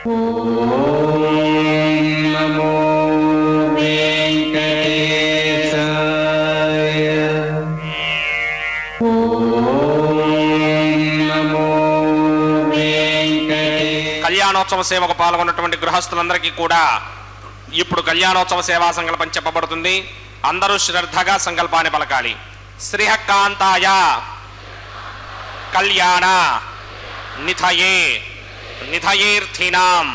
ఓం నమో వెంకటేశాయ. కళ్యాణోత్సవ సేవకు పాల్గొన్నటువంటి గృహస్థులందరికీ కూడా ఇప్పుడు కళ్యాణోత్సవ సేవా సంకల్పం చెప్పబడుతుంది. అందరూ శ్రద్ధగా సంకల్పాన్ని పలకాలి. శ్రీహకాంతాయ కళ్యాణ నిథయే నిథయేర్థినాం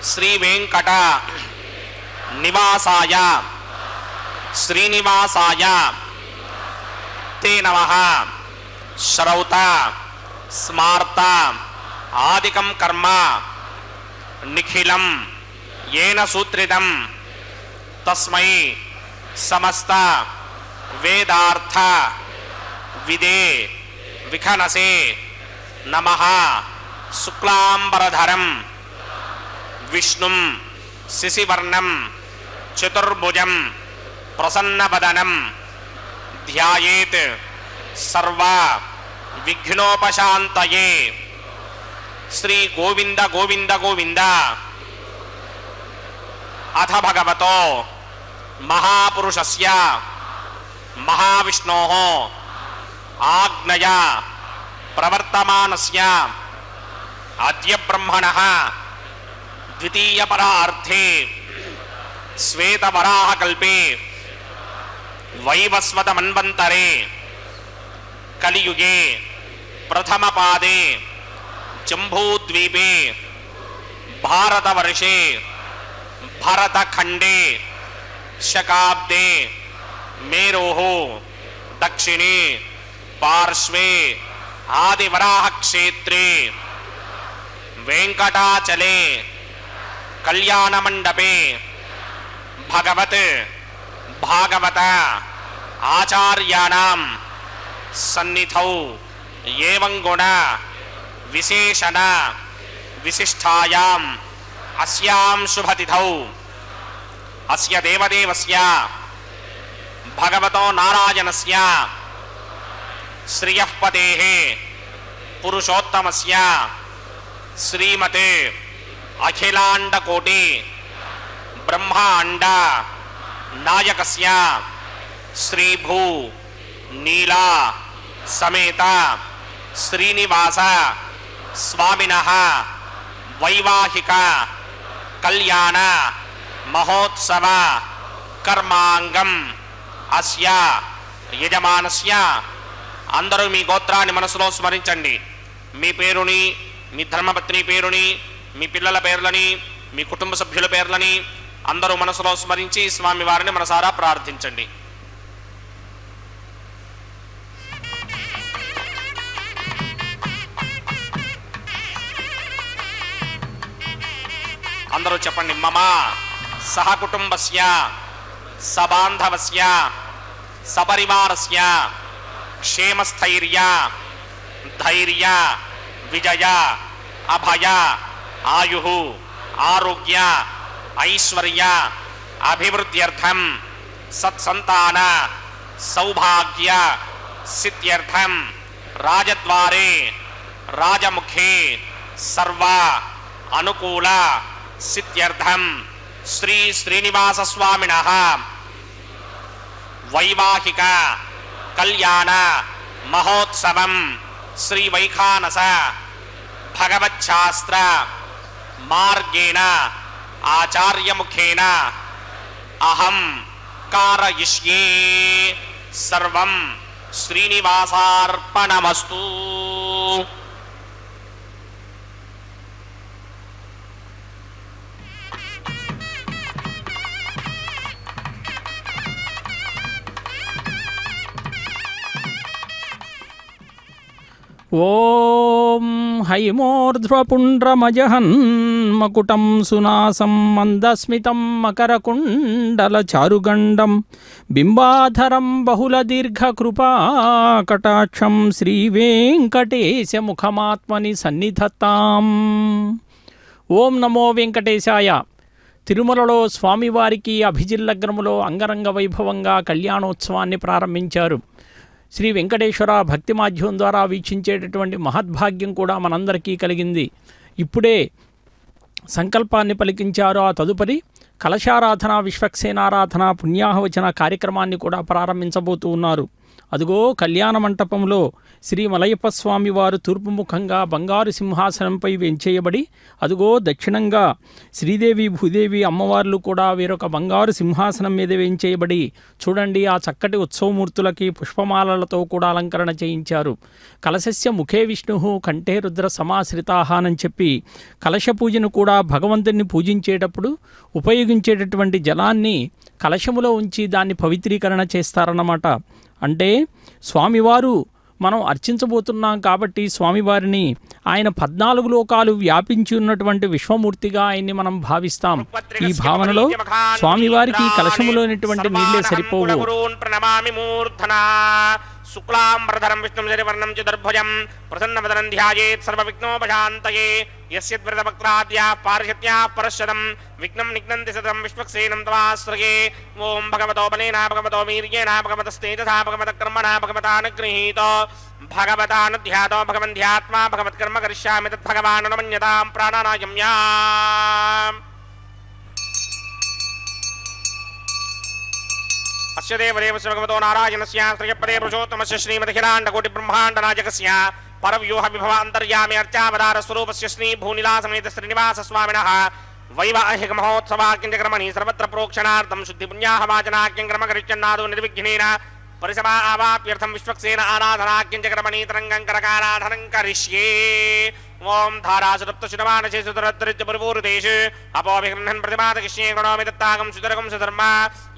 శ్రీ వెంకట నివాసాయ శ్రీనివాసాయ తే నమః. శ్రౌత స్మార్త ఆదికం కర్మ నిఖిలం ఏన సూత్రితం తస్మై సమస్త వేదార్థ విదే విఖనసే నమః. శుక్లాంబరధరం విష్ణుం శశివర్ణం చతుర్భుజం ప్రసన్నవదనం ధ్యాయేత్ సర్వ విఘ్నోపశాంతయే. శ్రీ గోవింద గోవింద గోవింద. అథ భగవతో మహాపురుషస్య మహావిష్ణోః ఆజ్ఞయా ప్రవర్తమానస్య అద్య బ్రహ్మణః ద్వితీయపరార్థే శ్వేతవరాహకల్పే వైవస్వతమన్వంతరే కలియుగే ప్రథమపాదే జంబూద్వీపే భారతవర్షే భరతఖండే శకాబ్దే మేరోః దక్షిణే పార్శ్వే ఆదివరాహక్షేత్రే వెంకటాచలే కళ్యాణమండపే భగవత్ భాగవత ఆచార్యాణం సన్నిధౌ ఏవం గుణ విశేషణ విశిష్టాయాం అస్యాం శుభతిథౌ అస్య దేవదేవస్య భగవతో నారాయణస్య శ్రియః పదేః పురుషోత్తమస్య శ్రీమతే అఖిలాండకోటి బ్రహ్మాండ నాయకస్య శ్రీభూ నీలా సమేత శ్రీనివాస స్వామినః వైవాహిక కళ్యాణ మహోత్సవ కర్మాంగం అస్య యజమానస్య. అందరూ మీ గోత్రాన్ని మనసులో స్మరించండి. మీ పేరుని, మీ ధర్మపత్ని పేరుని, మీ పిల్లల పేర్లని, మీ కుటుంబ సభ్యుల పేర్లని అందరూ మనసులో స్మరించి స్వామివారిని మనసారా ప్రార్థించండి. అందరూ చెప్పండి. మమ సహకుటుంబస్య సబాంధవస్య సపరివారస్య క్షేమస్థైర్య ధైర్య విజయ అభయ ఆయుః ఆరోగ్య ఐశ్వర్య అభివృద్ధ్యర్థం సత్సంతాన సౌభాగ్య సిద్ధ్యర్థం రాజద్వారే రాజముఖే సర్వ అనుకూల సిద్ధ్యర్థం శ్రీ శ్రీనివాస స్వామినః వైవాహిక కళ్యాణ మహోత్సవం శ్రీ వైఖానస భగవచ్ఛాస్త్ర మార్గేణ ఆచార్యముఖేన అహం కారయిష్యే. సర్వం శ్రీనివాసార్పణమస్తు. ఓం హైమోర్ధ్వపుండ్రమజహన్మకుటం సునాసం మందస్మితం మకరకుండలచారుగండం బింబాధరం బహుళదీర్ఘకృపాకటాక్షం శ్రీవేంకటేశముఖమాత్మని సన్నిధత్తాం. ఓం నమో వెంకటేశాయ. తిరుమలలో స్వామివారికి అభిజిల్లగ్నములో అంగరంగ వైభవంగా కళ్యాణోత్సవాన్ని ప్రారంభించారు. శ్రీ వెంకటేశ్వర భక్తి మాధ్యమం ద్వారా వీక్షించేటటువంటి మహద్భాగ్యం కూడా మనందరికీ కలిగింది. ఇప్పుడే సంకల్పాన్ని పలికించారు. ఆ తదుపరి కలశారాధన, విశ్వక్సేనారాధన, పుణ్యాహవచన కార్యక్రమాన్ని కూడా ప్రారంభించబోతూ ఉన్నారు. అదుగో కళ్యాణ మంటపంలో శ్రీ మలయప్ప స్వామి వారు తూర్పు ముఖంగా బంగారు సింహాసనంపై వెంచేయబడి, అదుగో దక్షిణంగా శ్రీదేవి భూదేవి అమ్మవార్లు కూడా వేరొక బంగారు సింహాసనం మీద వేంచేయబడి, చూడండి ఆ చక్కటి ఉత్సవమూర్తులకి పుష్పమాలలతో కూడా అలంకరణ చేయించారు. కలశస్య ముఖే విష్ణు కంఠే రుద్ర సమాశ్రితాహానని చెప్పి కలశ పూజను కూడా భగవంతుడిని పూజించేటప్పుడు ఉపయోగించేటటువంటి జలాన్ని కలశములో ఉంచి దాన్ని పవిత్రీకరణ చేస్తారన్నమాట. అంటే స్వామివారు మనం అర్చించబోతున్నాం కాబట్టి స్వామివారిని ఆయన 14 లోకాలు వ్యాపించి ఉన్నటువంటి విశ్వమూర్తిగా ఆయన్ని మనం భావిస్తాం. ఈ భావనలో స్వామివారికి కలశములోనిటువంటి నీళ్లే సరిపోవు. శుక్లాంబరధరం విష్ణుం శరివర్ణం చతుర్భుజం ప్రసన్నవదనం ధ్యాయేత్ సర్వవిఘ్నోపశాంతయే యస్యద్వ్రతవక్త్రాద్యాః పారిషత్యాః పరశ్చదం విఘ్నం నిఘ్నంతి సదం విశ్వక్సేనం తవాశ్రయే. ఓం భగవతో బలేన భగవతో వీర్యేణ భగవతస్తేజసా భగవతకర్మణా భగవతానుగృహీతో భగవతానుధ్యాతో భగవంధ్యాత్మా భగవత్కర్మ కరిష్యామి తద్భగవానుమన్యతాం ప్రాణానాయమ్యాం. అస్య దేవదేవస్య భగవతో నారాయణస్య శ్రియపదే పురుషోత్తమస్య శ్రీమదఖిలాండకోటి బ్రహ్మాండనాయకస్య పరవ్యూహ విభవ అంతర్యామి అర్చావతార స్వరూపస్య శ్రీ భూనిలాసమేత శ్రీనివాస స్వామినః వైవాహిక మహోత్సవాక్యంచక్రమణి సర్వత్ర ప్రోక్షణార్థం శుద్ధి పుణ్యాహవాచనాఖ్యం క్రమ కరిష్యన్నాదో నిర్విఘ్నేన పరిసమా ఆవాప్యర్థం విశ్వక్సేన ఆరాధనాఖ్యంచక్రమణి తరంగం కరకారాధనం కరిష్యే. ఓం ధారాసురప్త శునమానశే సుతరత్రిత్య పరిపూర్దేశు అపోభిగృహన్ ప్రతిపాదకిష్యే గణోమి దత్తాగం సుతరగం సుధర్మ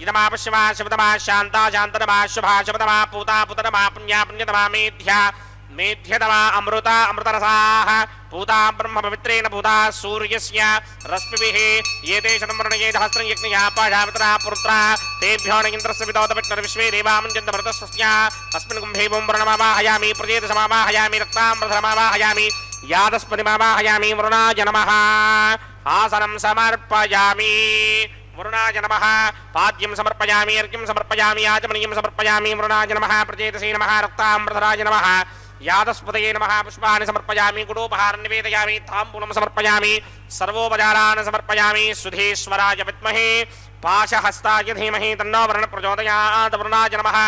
ఇదమాపశ్యమా శివతమా శాంతా శాంతతమా శుభా శుభతమా పూతా పుతతమా పుణ్యా పుణ్యతమా మేధ్యా మేధ్యతమా అమృత అమృతరసాః పూతా బ్రహ్మ పవిత్రేణ పూతా సూర్యస్య రశ్మిభిః ఏతే శతమరణయే సహస్రం యజ్ఞయా పాశామిత్రా పుత్రా తేభ్యో ఇంద్రస్య విదోత విష్ణుర్ విశ్వే దేవామంజంత భరతస్య తస్మిన్ కుంభే ఓం ప్రణమావాహయామి ప్రజేత సమావాహయామి రక్తామృతమావాహయామి యాదస్పతిమావాహయామి వరుణాయ నమః. ఆసనం సమర్పయామి వరుణాయ నమః. పాద్యం సమర్పయామి అర్ఘ్యం సమర్పయామి ఆచమనీయం సమర్పయామి వరుణాయ నమః. ప్రచేతసే నమః. రక్తామృతరాయ నమః. యాదస్పతయే నమః. పుష్పాన్ని సమర్పయామి. గుడోపహారం నివేదయామి. తాంబూలం సమర్పయామి. సర్వోపచారాన్ సమర్పయామి. సుధేశ్వరాయ విద్మహే పాశహస్తాయ ధీమహి తన్నో వరుణ ప్రచోదయాత్. వరుణాయ నమః.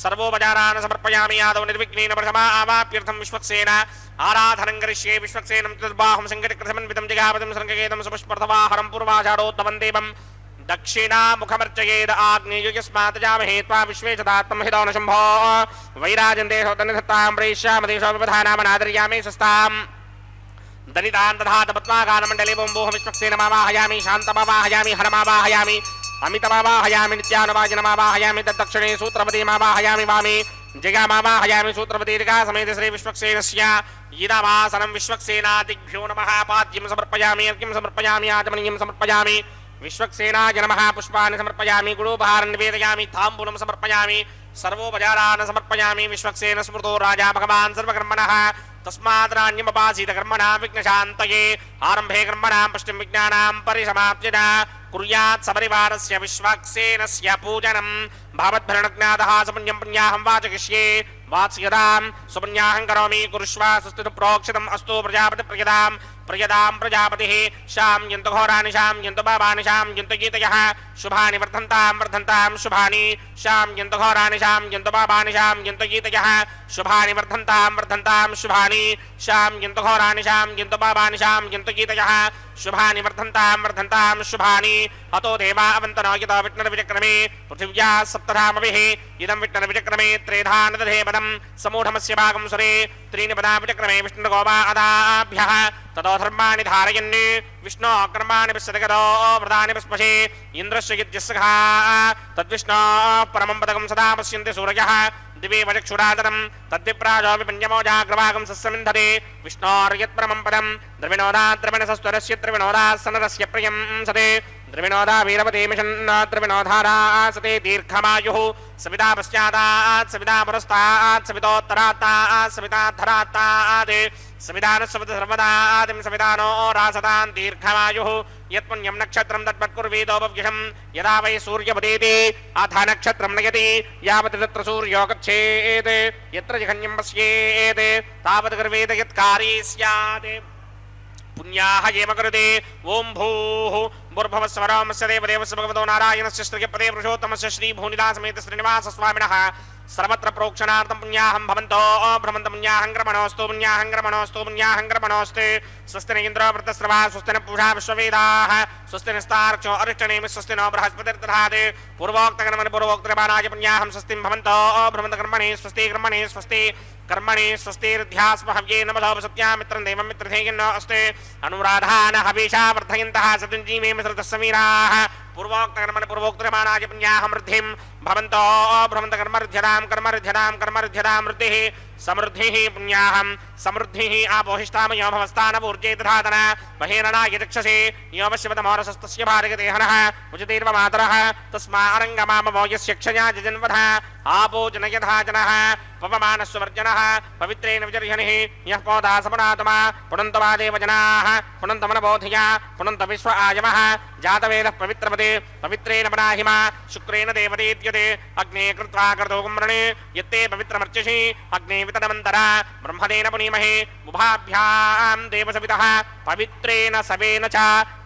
సర్వోపచారాన్ సమర్పయామి. ఆదౌ నిర్విఘ్నేన ప్రథమా ఆవాప్యర్థం విశ్వక్సేన ఆరాధనం కరిష్యే. విశ్వక్సేనం చతుర్బాహుం సంకటకృతమన్వితం జగాపతిం సంకకేతం సుపుష్పర్ధవాహరం పూర్వాచారోత్తమం దేవం దక్షిణాముఖమర్చయేద ఆగ్నేయుయస్మాత్ జామహే త్వా విశ్వేశదాత్మం హితో న శంభో వైరాజందేశో దనిధత్తాం ప్రేష్యామదేశో వివధానామనాదర్యామి స్వస్తాం దనితాన్ దధాత పద్మాకానమండలే బొంబోహ విశ్వక్సేనమావాహయామి. శాంతమావాహయామి. హరమావాహయామి. అమితమావాహయామి. నిత్యానువాజనమావాహయామి. తద్దక్షిణే సూత్రపతిమావాహయామి. వామే జగామావాహయామి. సూత్రపతిరికా సమేత శ్రీ విశ్వక్సేనస్య ఇదమాసనం విశ్వక్సేనాదిభ్యో నమః. పాద్యం సమర్పయామి. అర్ఘ్యం సమర్పయామి. ఆచమనీయం సమర్పయామి. విశ్వక్సేనాయ నమః. పుష్పాన్ని సమర్పయామి. గుడోపహారం నివేదయామి. తాంబూలం సమర్పయామి. సర్వోపచారాన్ సమర్పయామి. విశ్వక్సేన స్మృతో రాజా భగవాన్ సర్వకర్మణః తస్మాద్రాణ్యమపాసీత కర్మణా విఘ్నశాంతయే. ఆరంభే కర్మణాం పశ్చిమ విజ్ఞానాం పరిసమాప్తిన కుర్యాత్ సపరివారస్య విశ్వక్సేనస్య పూజనం భవద్భరణజ్ఞాతః. సపుణ్యం పుణ్యాహం వాచకిష్యే. వాత్స్యతాం సుపుణ్యాహం కరోమి. కురుష్వ సుస్థిత ప్రోక్షితం అస్తు ప్రజాపతి ప్రియదాం ప్రియదాం ప్రజాపతిః. శామ్యంతు ఘోరాని శామ్యంతు పాపాని శామ్యంతు గీతయః. శుభాని వర్ధంతాం వర్ధంతాం శుభాని. శామ్యంతు ఘోరాని శామ్యంతు పాపాని శామ్యంతు గీతయః. శుభాని వర్ధంతాం వర్ధంతాం శుభాని. శామ్యంతు ఘోరాని శామ్యంతు పాపాని శామ్యంతు గీతయః. శుభాని వర్ధంతాం వర్ధంతాం శుభాని. అతో దేవా అవంతనో యతో విష్ణుర్విచక్రమే పృథివ్యా సప్తధామభిః. ఇదం విష్ణుర్విచక్రమే త్రేధా నదధే పదం సమూఢమస్య భాగం సురే. త్రీణి పదా విచక్రమే విష్ణుర్గోపా అదాభ్యః. తతో ధర్మాణి ధారయన్ విష్ణో కర్మాణి పశ్యతగతో వ్రతాని పస్పశే. ఇంద్రస్య యుజ్యస్సఖా తద్విష్ణో పరమం పదకం సదా పశ్యంతి సూరయః. దివేవ చక్షురాదనం తద్విప్రాజో విపన్యమోజాగ్రవాగం సస్సమింధతే. విష్ణోర్యత్పరమం పదం ద్రవిణోదా ద్రవిణసస్వరస్య ద్రవిణోదా సనరస్య ప్రియం సతే. ద్రవిణోదా వీరవతే మిషన్నా ద్రవిణోధారాసతే దీర్ఘమాయుః. సవితా పశ్చాదాత్ సవితా పురస్తాత్ సవితోత్తరాత్తాత్ సవితాధరాత్తాత్ సవితానుస్సవిత సర్వదాదిం సవితానో రాసతాన్ దీర్ఘమాయుః. యత్పుణ్యం నక్షత్రం తద్వత్కుర్వీదోపవ్యషం యదా వై సూర్యపదేతి అథ నక్షత్రం నయతి యావత్ తత్ర సూర్యో గచ్ఛేత్ యత్ర జఘన్యం పశ్యేత్ తావత్ గర్వేద యత్కారీ స్యాత్. పుణ్యాహ ఏమకృతే ఓం భూః భూర్భువస్వరామస్య దేవదేవస్య భగవతో నారాయణస్య శ్రీపదే పురుషోత్తమస్య శ్రీ భూనిలాసమేత శ్రీనివాస స్వామినః సర్వత్ర ప్రోక్షణార్థం పుణ్యాహం భవంతో భ్రమంత పుణ్యాహం క్రమణోస్తు పుణ్యాహం క్రమణోస్తు పుణ్యాహం క్రమణోస్తు స్వస్తి న ఇంద్రో వృత్తస్రవా స్వస్తి న పూషా విశ్వవేదాః స్వస్తి నస్తార్క్ష్యో అరిష్టనేమి స్వస్తి నో బృహస్పతిర్దధాత్ పూర్వోక్తకర్మణి పూర్వోక్తకర్మాణాయ పుణ్యాహం స్వస్తిం భవంతో భ్రమంత కర్మణి స్వస్తి कर्मणि स्वस्तिर्ध्यास्महव्ये नमधोपसत्या मित्रं देवं मित्रधेयन्नो अस्ते अनुराधान हविषा वर्धयन्तः सतुञ्जीवे मित्रतस्समीराः पूर्वोक्तकर्मणि पूर्वोक्तकर्माणाय पुण्याहं वृद्धिं भवन्तो कर्मर्ध्यतां वृद्धिः समृद्धिः पुण्याहं समृद्धिः आपोहिष्ठामयो भवस्तानपूर्जे तथातन महेरणाय चक्षसे योपश्यवतमोरसस्तस्य भारगदेहनः उचितेर्व मातरः तस्मारङ्गमामवो यस्य क्षया जजन्वधः आपो जनयथा जनः पवमानस्वर्जनः पवित्रेण विजर्हनिः यः पौधासपणातमा पुनन्तवा देवजनाः पुनन्तमनबोधिया पुनन्त विश्व आयमः जातवेदः पवित्रपदे पवित्रेण पनाहिमा शुक्रेण देवतेत्यते अग्ने कृत्वा कर्तोकुम्रणे यत्ते पवित्रमर्चिषि अग्ने वितनमन्तरा ब्रह्मणेन पुनीमहे उभाभ्यां देवसवितः पवित्रेण सवेन च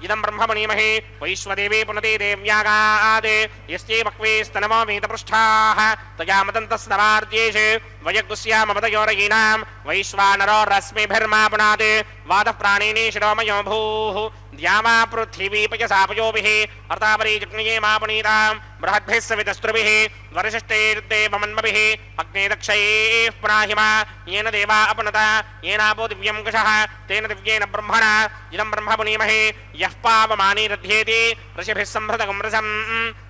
इदं ब्रह्म पुनीमहे वैश्वदेवे पुनते देव्यागादे यस्ते बह्वे स्तनमोमीतपृष्ठाः तया मतन्तस्तवार्त्येषु वयगुस्यामपतयोरयीनां वैश्वानरो रश्मिभिर्मा पुनात् वादः प्राणिनी शिरोमयो भूः द्यावा पृथिवी पयसापयोभिः अर्तापरी जग्नये मा पुनीतां बृहद्भिः सवितस्त्रुभिः वरिष्ठैर्देवमन्मभिः अग्ने दक्षैः पुनाहिमा येन देवा अपनता येनापो दिव्यं कुशः तेन दिव्येन ब्रह्मणा इदं ब्रह्म पुनीमहे यः पावमानी रध्येति ऋषिभिः संभृतगं रसं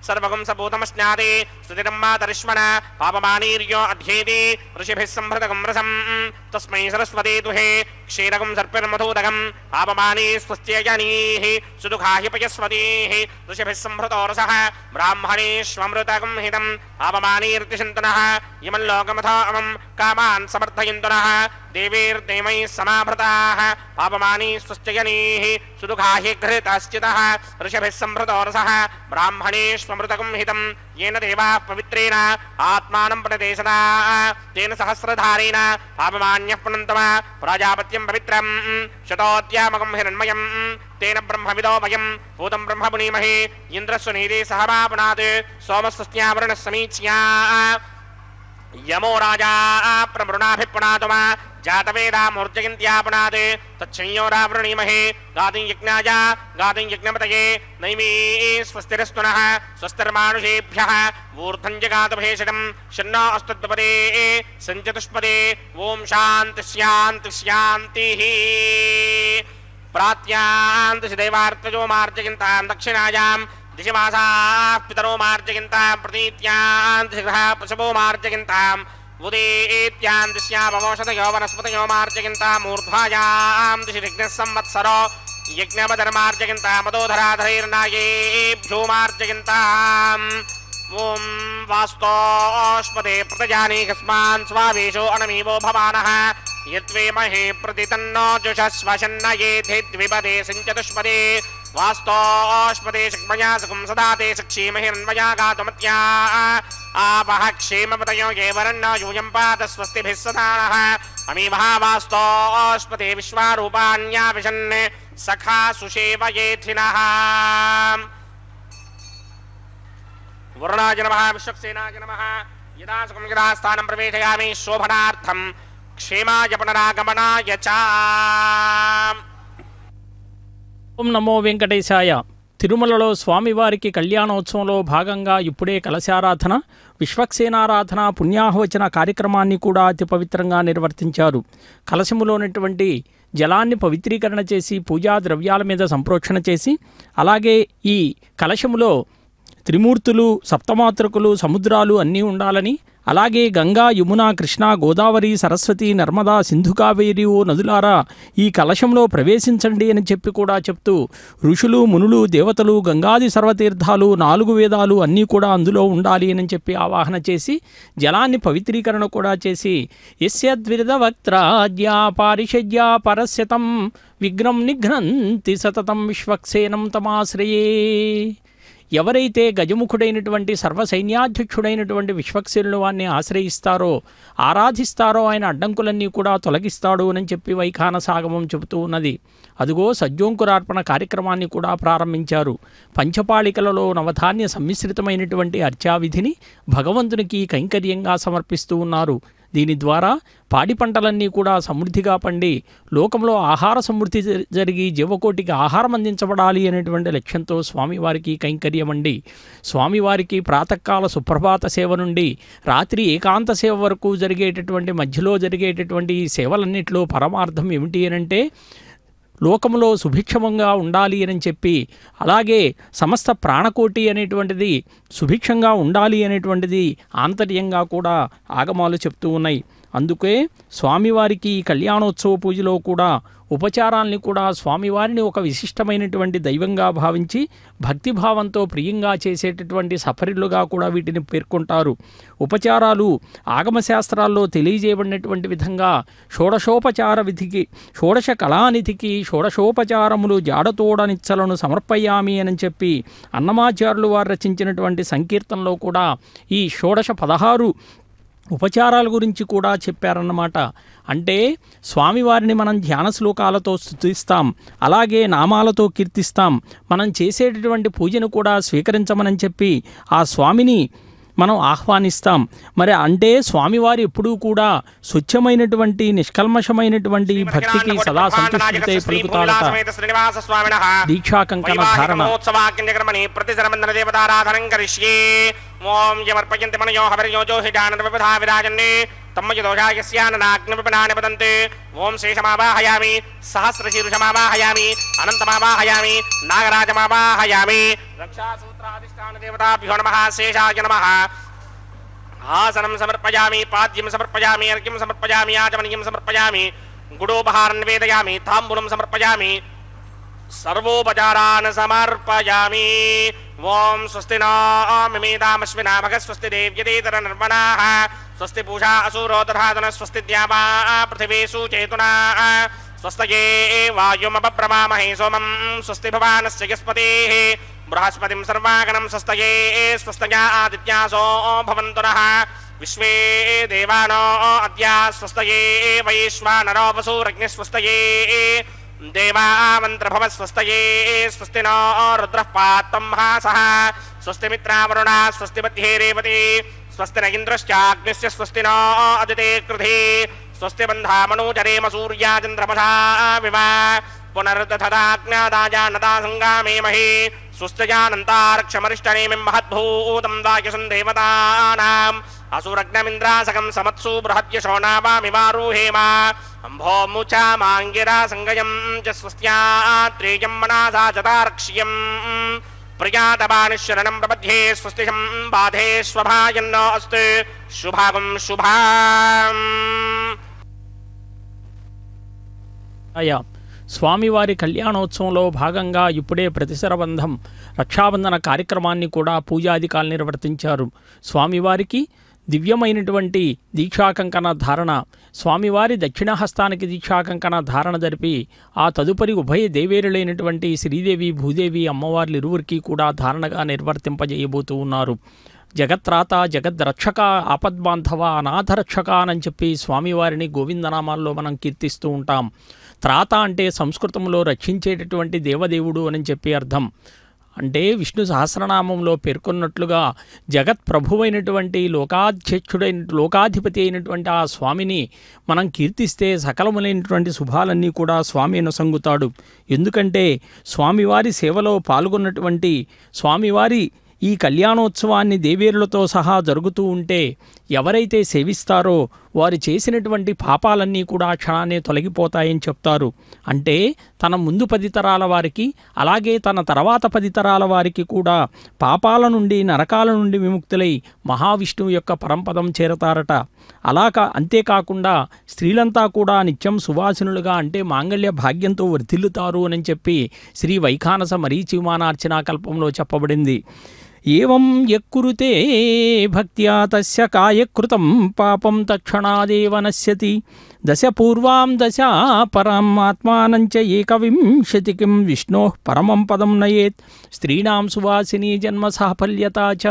सर्वगं सपूतमस्नाति स्तुतिरं मातरिष्मणा पावमानीर्यो अध्येति ऋषिभिः संभृतगं रसं तस्मै सरस्वती तुहे क्षीरगं सर्पिर्मधूदगं पावमानी स्वस्त्यजनीः सुदुःखा हि पयस्वतीः ऋषिभिः संभृतो रसः ब्राह्मणेष्वमृतगं हितं पावमानीर्तिशन्तनः यमल्लोकमथो अमं कामान् समर्थयन्तनः देवीर्देवैः समाभृताः पावमानी स्वस्त्यजनीः सुदुःखा हि घृतश्चितः ऋषिभिः संभृतो रसः ब्राह्मणेष्वमृतगं हितं येन देवाः पवित्रेण आत्मानं प्रणदेशदा तेन सहस्रधारेण पापमान्यः पुनन्तमा प्राजापत्यं पवित्रं शतोद्यामकं हिरण्मयं तेन ब्रह्मविदो वयं भूतं ब्रह्म पुनीमहे इन्द्रस्य नीते सहमापुनात् सोमस्वस्त्यावरणः समीच्या यमो राजा प्रमृणाभिपुनातुमा जातवेदा मूर्जयन्त्यापुनात् तच्छंयोरावृणीमहे गातिं यज्ञाय गातिं यज्ञपतये नैमी स्वस्तिरस्तुनः स्वस्तिर्मानुषेभ्यः ऊर्ध्वं जगातभेषजं शन्नो अस्तुत्पदे सञ्चतुष्पदे ॐ शान्ति शान्ति शान्तिः प्रात्यान्तिषि देवार्तजो मार्जयन्तां दक्षिणायां दिशिमासाः पितरो मार्जयन्तां प्रतीत्यान्तिषि गृहा पशवो मार्जयन्ताम् उदेत्यां दिश्यावोषधयो वनस्पतयो मार्जयन्ताम् ऊर्ध्वायां दिशि ऋग्नः संवत्सरो यज्ञमधर्मार्जयन्ताम् मदोधराधरैर्नायेभ्यो मार्जयन्ताम् ॐ वास्तोष्पदे प्रतजानि कस्मान् स्वावेशो अनमीवो भवानः यद्वेमहे प्रतितन्नो जुषस्वशन्न येधेद्विपदे सञ्चतुष्पदे वास्तोष्पदे शक्मया सुखं सदा ते सक्षीमहिरन्वया गातुमत्या आवह क्षेमपतयो ये वरन्नो यूयं पात स्वस्तिभिः सदानः अमीमः वास्तोष्पदे विश्वारूपाण्या विशन् सखा सुषेवयेथिनः वरुणाय नमः विश्वक्सेनाय नमः यदा सुखं यदा स्थानं प्रवेशयामि शोभनार्थं क्षेमाय पुनरागमनाय च ఓం నమో వెంకటేశాయ. తిరుమలలో స్వామివారికి కళ్యాణోత్సవంలో భాగంగా ఇప్పుడే కలశారాధన, విశ్వక్సేనారాధన, పుణ్యాహవచన కార్యక్రమాన్ని కూడా అతి పవిత్రంగా నిర్వర్తించారు. కలశములోనటువంటి జలాన్ని పవిత్రీకరణ చేసి పూజా ద్రవ్యాల మీద సంప్రోక్షణ చేసి, అలాగే ఈ కలశములో త్రిమూర్తులు, సప్తమాతృకులు, సముద్రాలు అన్నీ ఉండాలని, అలాగే గంగా, యమున, కృష్ణ, గోదావరి, సరస్వతి, నర్మదా, సింధు, కావేరి ఓ నదులారా ఈ కలశంలో ప్రవేశించండి అని చెప్పి కూడా చెప్తూ ఋషులు, మునులు, దేవతలు, గంగాది సర్వతీర్థాలు, 4 వేదాలు అన్నీ కూడా అందులో ఉండాలి అని చెప్పి ఆవాహన చేసి జలాన్ని పవిత్రీకరణ కూడా చేసి యస్యద్విరదవక్త్రాద్యా పారిషద్యా పరస్యతం విఘ్నం నిఘ్నంతి సతతం విశ్వక్సేనం తమాశ్రయే. ఎవరైతే గజముఖుడైనటువంటి సర్వసైన్యాధ్యక్షుడైనటువంటి విశ్వక్సేనుల వారిని ఆశ్రయిస్తారో ఆరాధిస్తారో ఆయన అడ్డంకులన్నీ కూడా తొలగిస్తాడు అని చెప్పి వైఖానసాగమం చెబుతూ ఉన్నది. అదుగో సజ్జోంకురార్పణ కార్యక్రమాన్ని కూడా ప్రారంభించారు. పంచపాళికలలో నవధాన్య సమ్మిశ్రితమైనటువంటి అర్చావిధిని భగవంతునికి కైంకర్యంగా సమర్పిస్తూ ఉన్నారు. దీని ద్వారా పాడి పంటలన్నీ కూడా సమృద్ధిగా పండి లోకంలో ఆహార సమృద్ధి జరిగి జీవకోటికి ఆహారం అందించబడాలి అనేటువంటి లక్ష్యంతో స్వామివారికి కైంకర్యమండి. స్వామివారికి ప్రాతకాల సుప్రభాత సేవ నుండి రాత్రి ఏకాంత సేవ వరకు జరిగేటటువంటి మధ్యలో జరిగేటటువంటి ఈ సేవలన్నింటిలో పరమార్థం ఏమిటి అనంటే లోకంలో సుభిక్షమంగా ఉండాలి అని చెప్పి, అలాగే సమస్త ప్రాణకోటి అనేటువంటిది సుభిక్షంగా ఉండాలి అనేటువంటిది ఆంతర్యంగా కూడా ఆగమాలు చెప్తూ ఉన్నాయి. అందుకే స్వామివారికి కళ్యాణోత్సవ పూజలో కూడా ఉపచారాల్ని కూడా స్వామివారిని ఒక విశిష్టమైనటువంటి దైవంగా భావించి భక్తిభావంతో ప్రియంగా చేసేటటువంటి సఫరిలుగా కూడా వీటిని పేర్కొంటారు. ఉపచారాలు ఆగమశాస్త్రాల్లో తెలియజేయబడినటువంటి విధంగా షోడశోపచార విధికి షోడశ కళానిధికి షోడశోపచారములు జాడతోడనిచ్చలను సమర్పయామి అని చెప్పి అన్నమాచార్యులు వారు రచించినటువంటి సంకీర్తనలో కూడా ఈ 16 ఉపచారాల గురించి కూడా చెప్పారన్నమాట. అంటే స్వామివారిని మనం ధ్యాన శ్లోకాలతో స్తుతిస్తాం, అలాగే నామాలతో కీర్తిస్తాం. మనం చేసేటటువంటి పూజను కూడా స్వీకరించమని చెప్పి ఆ స్వామిని మనం ఆహ్వానిస్తాం. మరి అంటే స్వామివారి ఎప్పుడూ కూడా స్వచ్ఛమైనటువంటి నిష్కల్మషమైనటువంటి భక్తికి సదా సంతుష్టితే పలుకుతాడట. దీక్షా కంకణ ధారణ. ఓం యమర్పయంతి మనయో హవిర్యోజో హిజానన విపదా విరాజన్నే తమ్మయదోషాయస్యాననాగ్ని విపనాని పదంతే. ఓం శేషమావాహయామి, సహస్రశీర్షమావాహయామి, అనంతమావాహయామి, నాగరాజమావాహయామి. రక్షాసూత్రాధిష్టాన దేవతాభ్యో నమః. శేషాయ నమః. ఆసనం సమర్పయామి, పాద్యం సమర్పయామి, అర్ఘ్యం సమర్పయామి, ఆచమనీయం సమర్పయామి, గుడోపహారం నివేదయామి, తాంబూలం సమర్పయామి, సర్వోపచారాన్ సమర్పయామి. ఓం స్వస్తి నామిమేదామశ్వినా భగ స్వస్తి దేవ్యదేతర నిర్మణాః స్వస్తి పూషా అసూరోదధాదన స్వస్తి ద్యావా పృథివీషు చేతునా స్వస్తయే వాయుమపబ్రమామహే సోమం స్వస్తి భవానస్య యస్పతిః బృహస్పతిం సర్వాగణం స్వస్తయే స్వస్తయా ఆదిత్యాసో భవంతు నః విశ్వే దేవానో అద్య స్వస్తయే వైశ్వానరో వసూరగ్నిః స్వస్తయే దేవామంత్రభవ స్వస్తయే స్వస్తి నో రుద్రః పాత్తం హాసః స్వస్తి మిత్రావరుణా స్వస్తి మధ్యే రేవతి స్వస్తి న ఇంద్రశ్చాగ్నిశ్చ స్వస్తి నో అదితే కృధి స్వస్తి బంధామనూచరేమ సూర్యా చంద్రమసా వివ పునరుదధాజ్ఞాదాజానదా సంగామేమహి స్వస్తిజానంతారక్షమరిష్టనేమిం మహద్భూతం దాయసం దేవతానాం అసురగ్నమింద్రాసకం సమత్సు బృహద్యశోనావామివారూహేమ అంభోముచామాంగిరా సంగయం చ స్వస్త్యాత్రేయం మనసా చతారక్ష్యం ప్రియాతమానుశరణం ప్రపద్యే స్వస్తిషం బాధేష్వభాయన్నో అస్తు శుభాగం శుభాం. స్వామివారి కళ్యాణోత్సవంలో భాగంగా ఇప్పుడే ప్రతిశరబంధం రక్షాబంధన కార్యక్రమాన్ని కూడా పూజాధికారులు నిర్వర్తించారు. స్వామివారికి దివ్యమైనటువంటి దీక్షాకంకణ ధారణ, స్వామివారి దక్షిణహస్తానికి దీక్షాకంకణ ధారణ జరిపి ఆ తదుపరి ఉభయ దేవేరులైనటువంటి శ్రీదేవి భూదేవి అమ్మవార్లు ఇరువురికి కూడా ధారణగా నిర్వర్తింపజేయబోతూ ఉన్నారు. జగత్రాత జగద్రక్షక ఆపద్బాంధవ అనాథరక్షక అని చెప్పి స్వామివారిని గోవిందనామాల్లో మనం కీర్తిస్తూ ఉంటాం. త్రాత అంటే సంస్కృతంలో రక్షించేటటువంటి దేవదేవుడు అని చెప్పి అర్థం. అంటే విష్ణు సహస్రనామంలో పేర్కొన్నట్లుగా జగత్ ప్రభువైనటువంటి లోకాధిపతి అయినటువంటి ఆ స్వామిని మనం కీర్తిస్తే సకలములైనటువంటి శుభాలన్నీ కూడా స్వామి నొసంగుతాడు. ఎందుకంటే స్వామివారి సేవలో పాల్గొన్నటువంటి స్వామివారి ఈ కళ్యాణోత్సవాన్ని దేవేరులతో సహా జరుగుతూ ఉంటే ఎవరైతే సేవిస్తారో వారు చేసినటువంటి పాపాలన్నీ కూడా క్షణాన్నే తొలగిపోతాయని చెప్తారు. అంటే తన ముందు 10 తరాల వారికి అలాగే తన తర్వాత 10 తరాల వారికి కూడా పాపాల నుండి నరకాల నుండి విముక్తులై మహావిష్ణువు యొక్క పరంపదం చేరతారట. అంతేకాకుండా స్త్రీలంతా కూడా నిత్యం సువాసినులుగా అంటే మాంగళ్య భాగ్యంతో వర్ధిల్లుతారు అని చెప్పి శ్రీ వైఖానస మరీచి విమానార్చనా కల్పంలో చెప్పబడింది. ఏవం యక్కురుతే భక్త్యా తస్య కాయకృతం పాపం తక్షణాదేవ నశ్యతి దశ పూర్వాం దశ పరాం ఆత్మానంచ ఏకవింశతికిం విష్ణోః పరమం పదం నయేత్ స్త్రీణాం సువాసిని జన్మ సాఫల్యతా చ.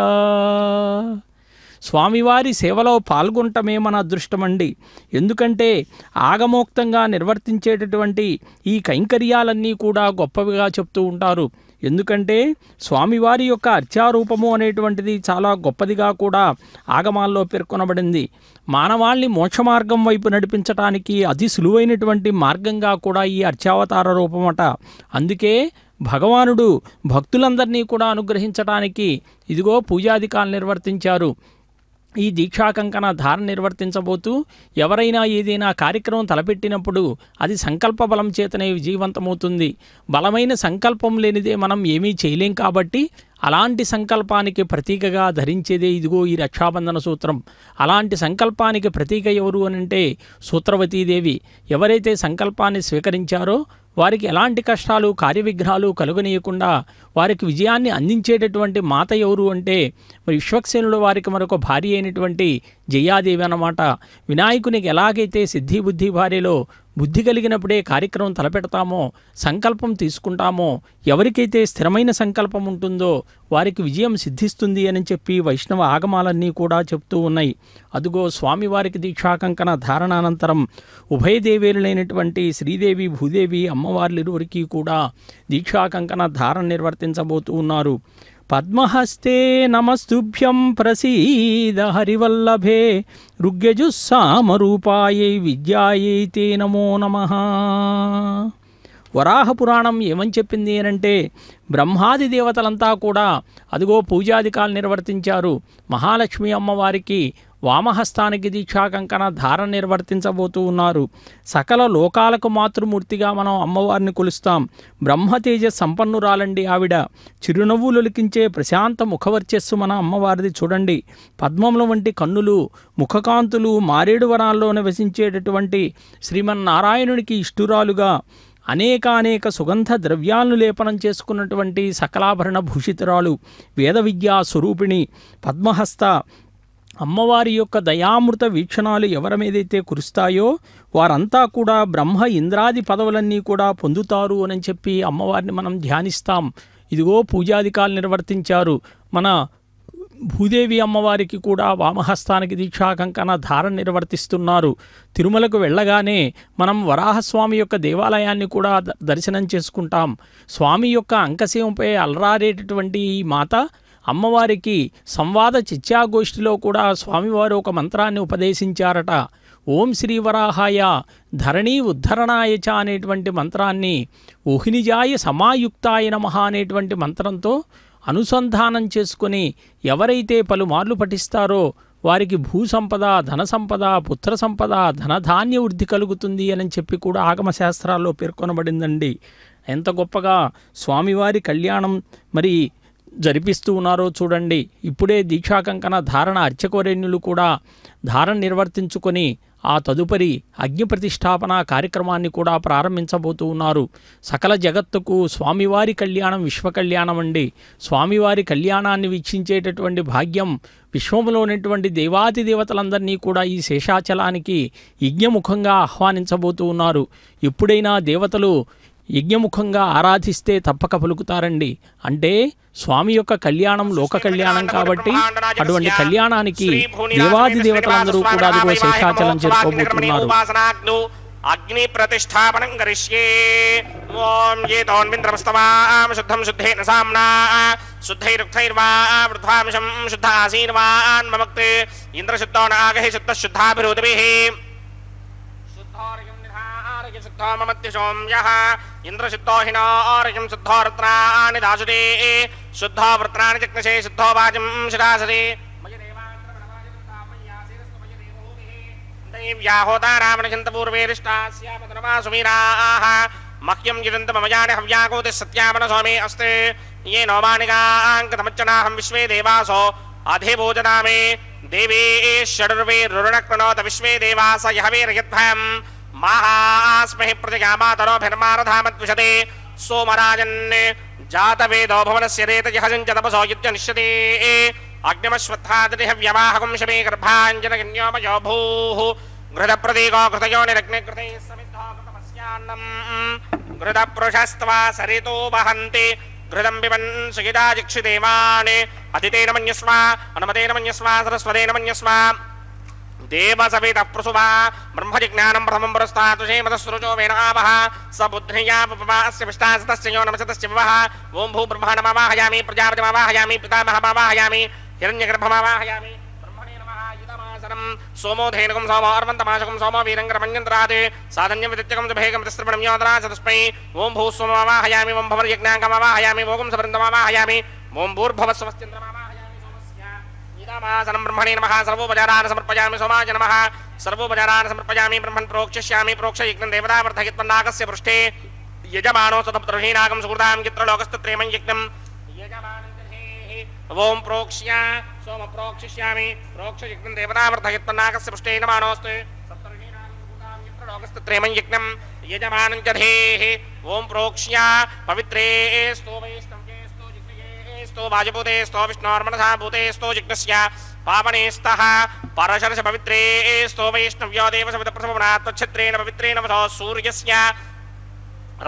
స్వామివారి సేవలో పాల్గొనటమే మన అదృష్టమండి. ఎందుకంటే ఆగమోక్తంగా నిర్వర్తించేటటువంటి ఈ కైంకర్యాలన్నీ కూడా గొప్పవిగా చెప్తూ ఉంటారు. ఎందుకంటే స్వామివారి యొక్క అర్చారూపము అనేటువంటిది చాలా గొప్పదిగా కూడా ఆగమాల్లో పేర్కొనబడింది. మానవాళిని మోక్షమార్గం వైపు నడిపించటానికి అతి సులువైనటువంటి మార్గంగా కూడా ఈ అర్చావతార రూపమట. అందుకే భగవానుడు భక్తులందరినీ కూడా అనుగ్రహించటానికి ఇదిగో పూజాధికాలు నిర్వర్తించారు. ఈ దీక్షాకంకణ ధారణ నిర్వర్తించబోతూ ఎవరైనా ఏదైనా కార్యక్రమం తలపెట్టినప్పుడు అది సంకల్ప బలం చేతనే విజయవంతమవుతుంది. బలమైన సంకల్పం లేనిదే మనం ఏమీ చేయలేం. కాబట్టి అలాంటి సంకల్పానికి ప్రతీకగా ధరించేదే ఇదిగో ఈ రక్షాబంధన సూత్రం. అలాంటి సంకల్పానికి ప్రతీక ఎవరు అనంటే సూత్రవతీదేవి. ఎవరైతే సంకల్పాన్ని స్వీకరించారో వారికి ఎలాంటి కష్టాలు కార్యవిఘ్నాలు కలుగనీయకుండా వారికి విజయాన్ని అందించేటటువంటి మాత ఎవరు అంటే మరి విశ్వక్సేనుడు వారికి మరొక భార్య అయినటువంటి జయాదేవి అన్నమాట. వినాయకునికి ఎలాగైతే సిద్ధి బుద్ధి భార్యలో బుద్ధి కలిగినప్పుడే కార్యక్రమం తలపెడతామో సంకల్పం తీసుకుంటామో ఎవరికైతే స్థిరమైన సంకల్పం ఉంటుందో వారికి విజయం సిద్ధిస్తుంది అని చెప్పి వైష్ణవ ఆగమాలన్నీ కూడా చెప్తూ ఉన్నాయి. అదుగో స్వామివారికి దీక్షాకంకణ ధారణానంతరం ఉభయదేవేరులైనటువంటి శ్రీదేవి భూదేవి అమ్మవార్లిరువురికి కూడా దీక్షాకంకణ ధారణ నిర్వర్తించబోతూ ఉన్నారు. పద్మహస్తే నమస్తుభ్యం ప్రసీద హరివల్లభే ఋగ్యజుస్సామరూపాయై విద్యాయై తే నమో నమః. వరాహ పురాణం ఏమని చెప్పింది అనంటే బ్రహ్మాది దేవతలంతా కూడా అదిగో పూజాధికాలు నిర్వర్తించారు. మహాలక్ష్మి అమ్మవారికి వామహస్తానికి దీక్షాకంకణ ధారణ నిర్వర్తించబోతూ ఉన్నారు. సకల లోకాలకు మాతృమూర్తిగా మనం అమ్మవారిని కొలుస్తాం. బ్రహ్మతేజ సంపన్నురాలండి ఆవిడ. చిరునవ్వులొలికించే ప్రశాంత ముఖవర్చస్సు మన అమ్మవారిది చూడండి. పద్మముల వంటి కన్నులు, ముఖకాంతులు, మారేడు వనాల్లో నివసించేటటువంటి శ్రీమన్నారాయణునికి ఇష్టురాలుగా అనేక సుగంధ ద్రవ్యాలను లేపనం చేసుకున్నటువంటి సకలాభరణ భూషితురాలు, వేద విద్యా స్వరూపిణి, పద్మహస్త. అమ్మవారి యొక్క దయామృత వీక్షణాలు ఎవరి మీదైతే కురుస్తాయో వారంతా కూడా బ్రహ్మ ఇంద్రాది పదవులన్నీ కూడా పొందుతారు అని చెప్పి అమ్మవారిని మనం ధ్యానిస్తాం. ఇదిగో పూజాధికాలు నిర్వర్తించారు. మన భూదేవి అమ్మవారికి కూడా వామహస్తానికి దీక్షాకంకణ ధారణ నిర్వర్తిస్తున్నారు. తిరుమలకు వెళ్ళగానే మనం వరాహస్వామి యొక్క దేవాలయాన్ని కూడా దర్శనం చేసుకుంటాం. స్వామి యొక్క అంకసేవంపై అలరారేటటువంటి ఈ మాత అమ్మవారికి సంవాద చిత్యాగోష్ఠిలో కూడా స్వామివారు ఒక మంత్రాన్ని ఉపదేశించారట. ఓం శ్రీ వరాహాయ ధరణీ ఉద్ధరణాయ చ అనేటువంటి మంత్రాన్ని ఓహినిజాయ సమాయుక్తాయ నమః అనేటువంటి మంత్రంతో అనుసంధానం చేసుకుని ఎవరైతే పలుమార్లు పఠిస్తారో వారికి భూసంపద, ధన సంపద, పుత్ర సంపద, ధనధాన్య వృద్ధి కలుగుతుంది అని చెప్పి కూడా ఆగమశాస్త్రాల్లో పేర్కొనబడిందండి. ఎంత గొప్పగా స్వామివారి కళ్యాణం మరి జరిపిస్తూ ఉన్నారో చూడండి. ఇప్పుడే దీక్షాకంకణ ధారణ అర్చకవరేణ్యులు కూడా ధారణ నిర్వర్తించుకొని ఆ తదుపరి అగ్ని ప్రతిష్టాపన కార్యక్రమాన్ని కూడా ప్రారంభించబోతూ ఉన్నారు. సకల జగత్తుకు స్వామివారి కళ్యాణం విశ్వ కళ్యాణం అండి. స్వామివారి కళ్యాణాన్ని వీక్షించేటటువంటి భాగ్యం విశ్వంలో ఉన్నటువంటి దేవాతి దేవతలందరినీ కూడా ఈ శేషాచలానికి యజ్ఞముఖంగా ఆహ్వానించబోతూ ఉన్నారు. ఎప్పుడైనా దేవతలు యజ్ఞముఖంగా ఆరాధిస్తే తప్పక పలుకుతారండి. అంటే స్వామి యొక్క కళ్యాణం లోక కళ్యాణం కాబట్టి అటువంటి కళ్యాణానికి దేవాది దేవతలందరూ కూడా అదిగో శేషాచలం చేరుకోబోతున్నారు. అగ్ని ప్రతిష్టాపనం కరిష్యే. ఓం ఏతోన్వింద్రమస్తవాం శుద్ధం శుద్ధేన సామ్నా శుద్ధైరుక్తైర్వా వృద్ధాంశం శుద్ధాసీర్వాన్ మమక్తే ఇంద్రశుద్ధో నాగహి శుద్ధశుద్ధాభిరోధిభిః శుద్ధోమత్యసోమ్యః ఇంద్రశుద్ధో హినోర్యం శుద్ధోరత్నాని దాసుడే శుద్ధో వృత్నాని జగ్నశే శుద్ధో వాజం శిరాసరే దైవ్యాహోతారామణచింతపూర్వేరిష్టాస్యామధర్మాసుమీరాః మహ్యం జిదంతమయాని హవ్యాకోతి సత్యామన సోమే అస్తే ఏ నోమానిగాంకతమచ్చనాహం విశ్వే దేవాసో అధిభూజనామే దేవీ షడుర్వేరుణక్రణోత విశ్వే దేవాస యహవేర్యద్భయం మహాస్మహి ప్రతిగామాతరోభిర్మారధామద్విషతే సోమరాజన్ जातवेदो भुवनस्य रेतजहजं च तपसो युज्यनिष्यते अग्निमश्वत्थादिह व्यवाहकं शमे गर्भाञ्जनगण्योमयो भूः घृतप्रतीको घृतयोनिरग्ने कृते समिद्धो कृतमस्यान्नम् घृतपुरुषस्त्वा सरितो वहन्ति घृतं पिबन् सुखिता जिक्षिदेवान् अतितेन मन्यस्व अनुमतेन मन्यस्व सरस्वतेन मन्यस्व देवसवितः प्रसुवा ब्रह्मजिज्ञानं प्रथमं पुरस्तात् मदस्रुजो वेनावः स बुद्ध्या पपमास्य विष्टास्तस्य यो नमस्तस्य विवः ॐ भू ब्रह्माणमावाहयामि प्रजापतिमावाहयामि पितामहमावाहयामि हिरण्यगर्भमावाहयामि ब्रह्मणे नमः युतमासनं सोमो धेनुकं सोमो अर्वन्तमाशकं सोमो वीरङ्गरमञ्जन्तरात् साधन्यं विदित्यकं भेगं तिस्रमणं योदरा चतुष्मै ॐ भू सोममावाहयामि ॐ भवर्यज्ञाङ्गमावाहयामि ॐ सबृन्दमावाहयामि ॐ भूर्भुवस्वस्तिन्द्रमावाहयामि ब्रह्मणे नमः सर्वोपचारान् समर्पयामि सोमाय नमः सर्वोपचारान् समर्पयामि ब्रह्मन् प्रोक्षयिष्यामि प्रोक्षयज्ञं देवतावर्धयित्वन्नागस्य पृष्ठे यजमानो सतप्तर्हीनागं सुहृदां चित्रलोकस्तत्रेमं यज्ञं यजमानं ओम प्रोक्ष्य सोम प्रोक्षयिष्यामि प्रोक्षयज्ञं देवतावर्धयित्वन्नागस्य पृष्ठे यजमानोऽस्ति सप्तर्हीनागं सुहृदां चित्रलोकस्तत्रेमं यज्ञं यजमानं च धेः ओम प्रोक्ष्य पवित्रे स्तोवैष्णव्ये स्तो वाजभूते स्तो विष्णोर्मनसा भूते स्तो जिज्ञस्य पावने स्तः परशरस पवित्रे स्तो वैष्णव्यो देवसवितप्रसवनात्क्षत्रेण पवित्रेण वसो सूर्यस्य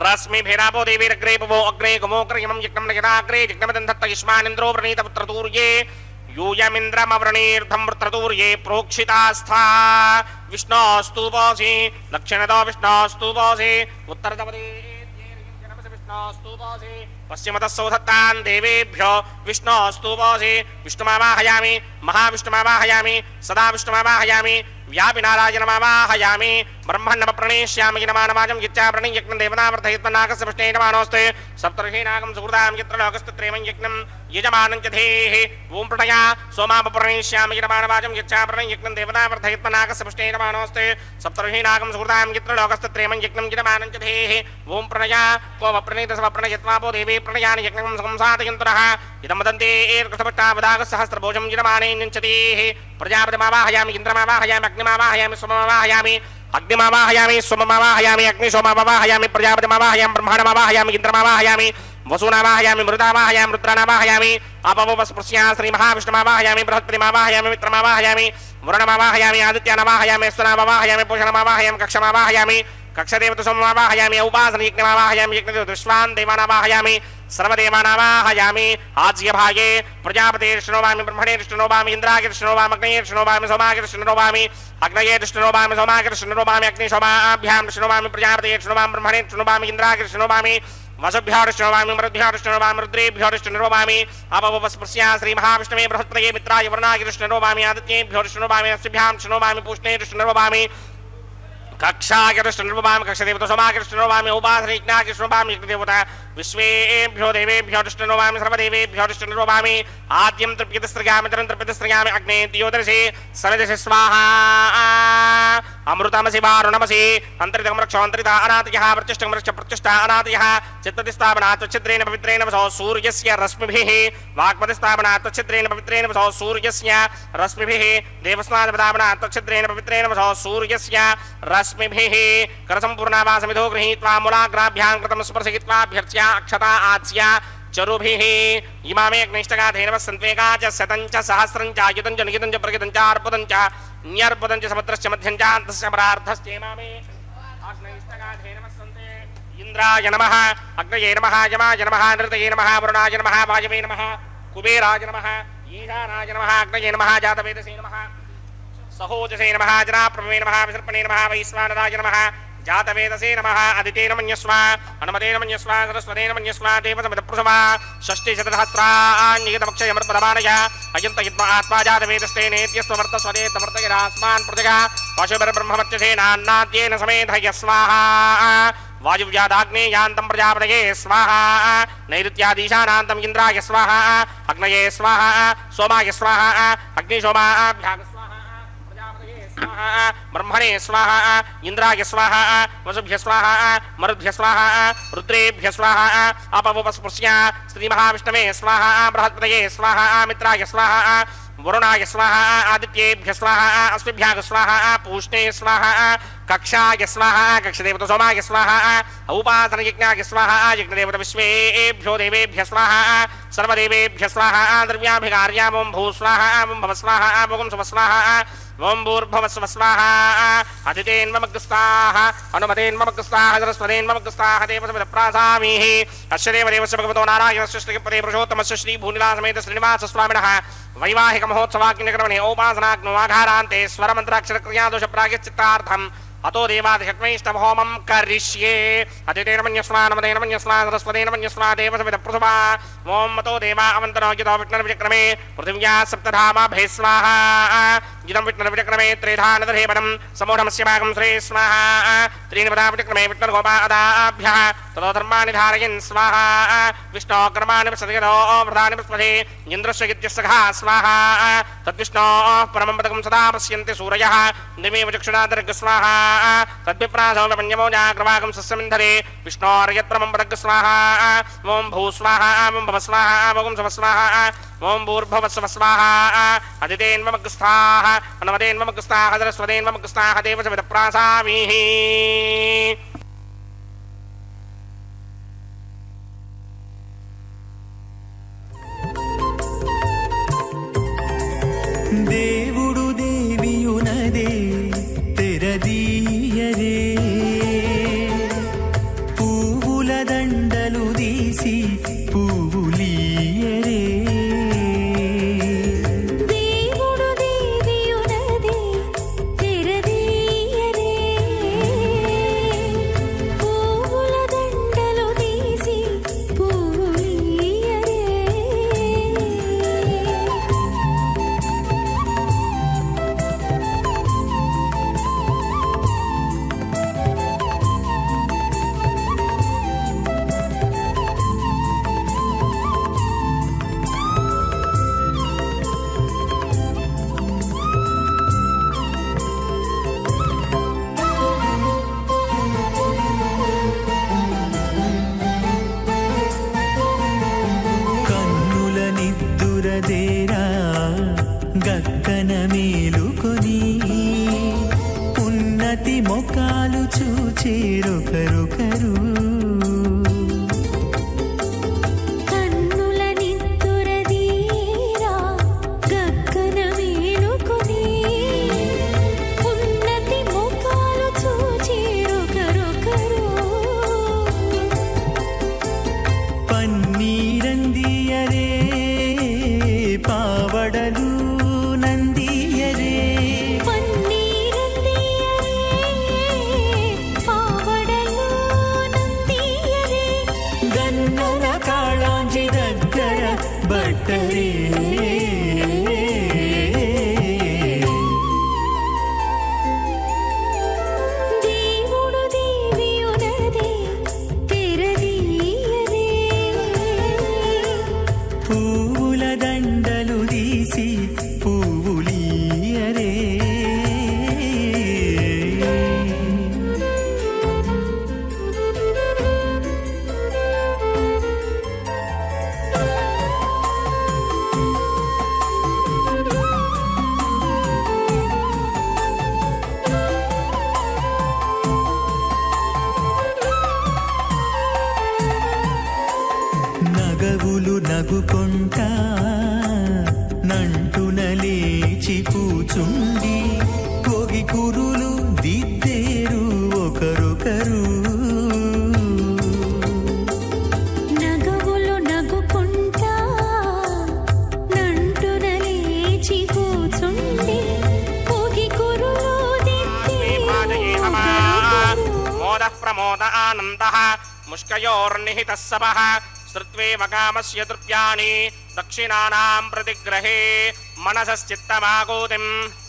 रश्मिभिरापो देवीरग्रे पवो अग्रे गमोग्रयमं यज्ञं नयनाग्रे यज्ञमदन्धत्त युष्मानिन्द्रो व्रणीतपुत्रतूर्ये यूयमिन्द्रमवृणीर्धं वृत्रतूर्ये प्रोक्षितास्था विष्णोस्तुपोऽसि दक्षिणतो विष्णोस्तुपोऽसि उत्तरतपदे विष्णोस्तुपोऽसि पश्चिमतः सौधत्तान् देवेभ्यो विष्णोस्तुपोऽसि विष्णुमावाहयामि महाविष्णुमावाहयामि सदा विष्णुमावाहयामि व्यापिनारायणमावाहयामि ब्रह्मण्डमप्रणेष्यामि गिनमानवाजं यच्चा प्रणयज्ञं देवतावर्धयित्वन्नागस्य पृष्ठे नमानोऽस्ते सप्तर्षीनागं सुहृदां यत्रलोकस्तत्रेमं यज्ञं यजमानं च धेः ॐ प्रणया सोमापप्रणेष्यामि गिनमानवाजं यच्चा प्रणयज्ञं देवतावर्धयित्वन्नागस्य पृष्ठे नमानोऽस्ते सप्तर्षीनागं सुहृदां यत्रलोकस्तत्रेमं यज्ञं यजमानं च धेः ॐ प्रणया त्वमप्रणीतसमप्रणयत्वापो देवी प्रणयानि यज्ञं संसादयन्तरः इदं वदन्ते एर्कृतपट्टावदागसहस्रभोजं यजमाने न्यञ्चतेः प्रजापतिमावाहयामि इन्द्रमावाहयामि अग्निमावाहयामि सोममावाहयामि अग्निमावाहयामि सोममावाहयामि अग्निसोममावाहयामि प्रजापतिमावाहयामि ब्रह्माणमावाहयामि इन्द्रमावाहयामि वसूनावाहयामि मृतावाहयामि रुद्रानावाहयामि अपवस्पृश्या श्रीमहाविष्णुमावाहयामि बृहस्पतिमावाहयामि मित्रमावाहयामि वरुणमावाहयामि आदित्यानावाहयामि स्वनामावाहयामि पूषणमावाहयामि कक्षमावाहयामि कक्षदेवतसोममावाहयामि उपासनयज्ञमावाहयामि यज्ञविश्वान् देवानावाहयामि सर्वदेवानावाहयामि आज्यभागे प्रजापतेर्ष्णोवामि ब्रह्मणेर्ष्णोवामि इन्द्रागिर्ष्णोवामि अग्नेर्ष्णोवामि सोमागिर्ष्णोवामि अग्नयेर्ष्णोवामि सोमागिर्ष्णोवामि अग्निशोमाभ्यां कृष्णोवामि प्रजापतेर्ष्णोवामि ब्रह्मणेर्ष्णोवामि इन्द्रागिर्ष्णोवामि वसुभ्योर्ष्णोवामि मरुद्भ्योर्ष्णोवामि रुद्रेभ्योर्ष्णोवामि अपवस्पृश्या श्रीमहाविष्णवे बृहस्पतये मित्राय वरुणागिर्ष्णोवामि आदित्येभ्योर्ष्णोवामि अस्भ्यां कृष्णोवामि पूष्णेर्ष्णोवामि कक्षागिर्ष्णोवामि कक्षदेवतसोमागिर्ष्णोवामि उपासनयज्ञागिर्ष्णोवामि यज्ञदेवता विश्वेभ्यो देवेभ्यो दृष्टनोवामि सर्वदेवेभ्यो दृष्टनोवामि आद्यं तृप्यतिस्त्रयामि तरं तृप्यतिस्त्रयामि अग्ने द्योदर्शे समिदशे स्वाहा अमृतमसि वारुणमसि अन्तरितं रक्षोऽन्तरिता अनातयः प्रतिष्ठं रक्ष प्रतिष्ठा अनातयः चित्ततिस्थापनात् छिद्रेण पवित्रेण वसो सूर्यस्य रश्मिभिः वाक्पतिस्थापनात् छिद्रेण पवित्रेण वसो सूर्यस्य रश्मिभिः देवस्नानपदापनात् छिद्रेण पवित्रेण वसो सूर्यस्य रश्मिभिः करसम्पूर्णावासमिधो गृहीत्वा मूलाग्राभ्यां कृतं स्पर्शयित्वाभ्यर्च्य अक्षता आच्या चरुभिः इमामे अग्निष्टका धेनवः सन्त्वेका च शतं च सहस्रं च आयुधं च निहितं च प्रगितं च अर्पदं च न्यर्पदं च समुद्रस्य मध्यं च अन्तस्य परार्धश्च इमामे अग्निष्टका धेनवः सन्ते इन्द्राय नमः अग्नये नमः यमाय नमः नृतये नमः वरुणाय नमः वायवे नमः कुबेराय नमः ईशानाय नमः अग्नये नमः जातवेदसे नमः सहोजसे नमः जनाप्रभवे नमः विसर्पणे नमः वैश्वानराय नमः जातवेदसे नमः अदितेन मन्यस्व अनुमतेन मन्यस्व सरस्वतेन मन्यस्व देवसमितप्रसव षष्टिशतसहस्राण्यतमक्षयमर्पदमानय अयन्तयित्वा आत्मा जातवेदस्ते नेत्यस्ववर्तस्वदे तवर्तयरास्मान् प्रजगा पशुभिर्ब्रह्मवर्चसेनान्नाद्येन समेधय स्वाहा वायुव्यादाग्नेयान्तं प्रजापतये स्वाहा नैऋत्यादीशानान्तं इन्द्राय स्वाहा अग्नये स्वाहा सोमाय स्वाहा अग्निशोमाभ्याग ब्रह्मणे स्वाहा इंद्राय स्वाहा वसुभ्य स्वाहा मरुद्भ्य स्वाहा रुद्रेभ्य स्वाहा अपवस्पृश्य श्रीमहाविष्णवे स्वाहा बृहस्पतये स्वाहा मित्राय स्वाहा वरुणाय स्वाहा आदित्येभ्य स्वाहा अस्मिभ्याग स्वाहा पूष्णे स्वाहा कक्षाय स्वाहा कक्षदेवत सोमाय स्वाहा औपासनयज्ञाय स्वाहा यज्ञदेवत विश्वेभ्यो देवेभ्य स्वाहा सर्वदेवेभ्य स्वाहा द्रव्याभिकार्यां भू स्वाहा भव स्वाहा भुवं स्व स्वाहा ओं भूर्भुवस्व स्वाहा अतिथेन्मग्स्वाहा अनुमतेन्मग्स्वाहा सरस्वतेन्मग्स्वाहा देवसमिदप्रासामीः अस्य देवदेवस्य भगवतो नारायणस्य श्रीपदे पुरुषोत्तमस्य श्रीभूनिलासमेत श्रीनिवास स्वामिनः वैवाहिक महोत्सवाग्निक्रमणे औपासनाग्नो आघारान्ते स्वरमन्त्राक्षरक्रियादोषप्रायश्चित्तार्थम् अतो देवादिशक्मैष्टव होमं करिष्ये अतिथेन मन्यस्वा नमतेन मन्यस्वा सरस्वतेन मन्यस्वा देवसमिदप्रसुवा ओं मतो देवा अवन्तनो यतो विष्णुर्विचक्रमे पृथिव्या सप्तधामाभे स्वाहा इदं विष्णुर्विचक्रमे त्रिधानदधेवनं समूढमस्य भागं श्री स्वाहा त्रीणि पदा विचक्रमे विष्णुर्गोपादाभ्यः ततो धर्माणि धारयन् स्वाहा विष्णोः कर्माणि प्रसदयतो व्रतानि प्रस्पथे इन्द्रस्य यज्ञस्सखा स्वाहा तद्विष्णोः परमं पदकं सदा पश्यन्ति सूरयः दिमेव चक्षुणादर्ग स्वाहा तद्विप्रासौम्यपन्यमो जाग्रवागं सस्यमिन्धरे विष्णोर्यत्परमं पदग स्वाहा ओं भू स्वाहा ओं भव स्वाहा भुवं स्व स्वाहा ओं भूर्भुवस्व स्वाहा अदितेन्मग्स्वाहा अनुमतेन्मग्स्वाहा सरस्वतेन्मग्स्वाहा देवसमिदप्रासामीः దేవుడు దేవియునదే తెరదీయరే పువ్వుల దండలు తీసి పువ్వులీయరే దేవుడు దేవియునదే తెరదీయరే పువ్వుల దండలు తీసి పువ్వులీయరే కన్నుల నిద్దురదేరా గక్కన మేలుకొని ఉన్నతి మొకాలు చూచేరొకరొకరు కన్నుల నిద్దురదీరా గగ్గన మేలుకొని ఉన్నతి ముఖాలు చూచేరొకరొకరు పన్నీరందియరే పావడలు నందియరే పన్నీరందియరే పావడలు నందియరే గన్నన కాళాంజి దగ్గర బట్టరే దేవుడు దేవియునదే తెరదీయరే పువ్వుల దండలు తీసి పువ్వులీయరే నగవులు నగుకొంటా నంటున లేచి కూచుండి పొగి కురులు దిద్దేరు ఒకరొకరు నగవులు నగుకుంటా నంటున లేచి కూచుండి పొగి కురులు मोदः प्रमोद आनन्दः मुष्कयोर्निहितः सपः श्रुत्वेव कामस्य द्रव्याणि दक्षिणानां प्रतिग्रहे मनसश्चित्तमागूतिं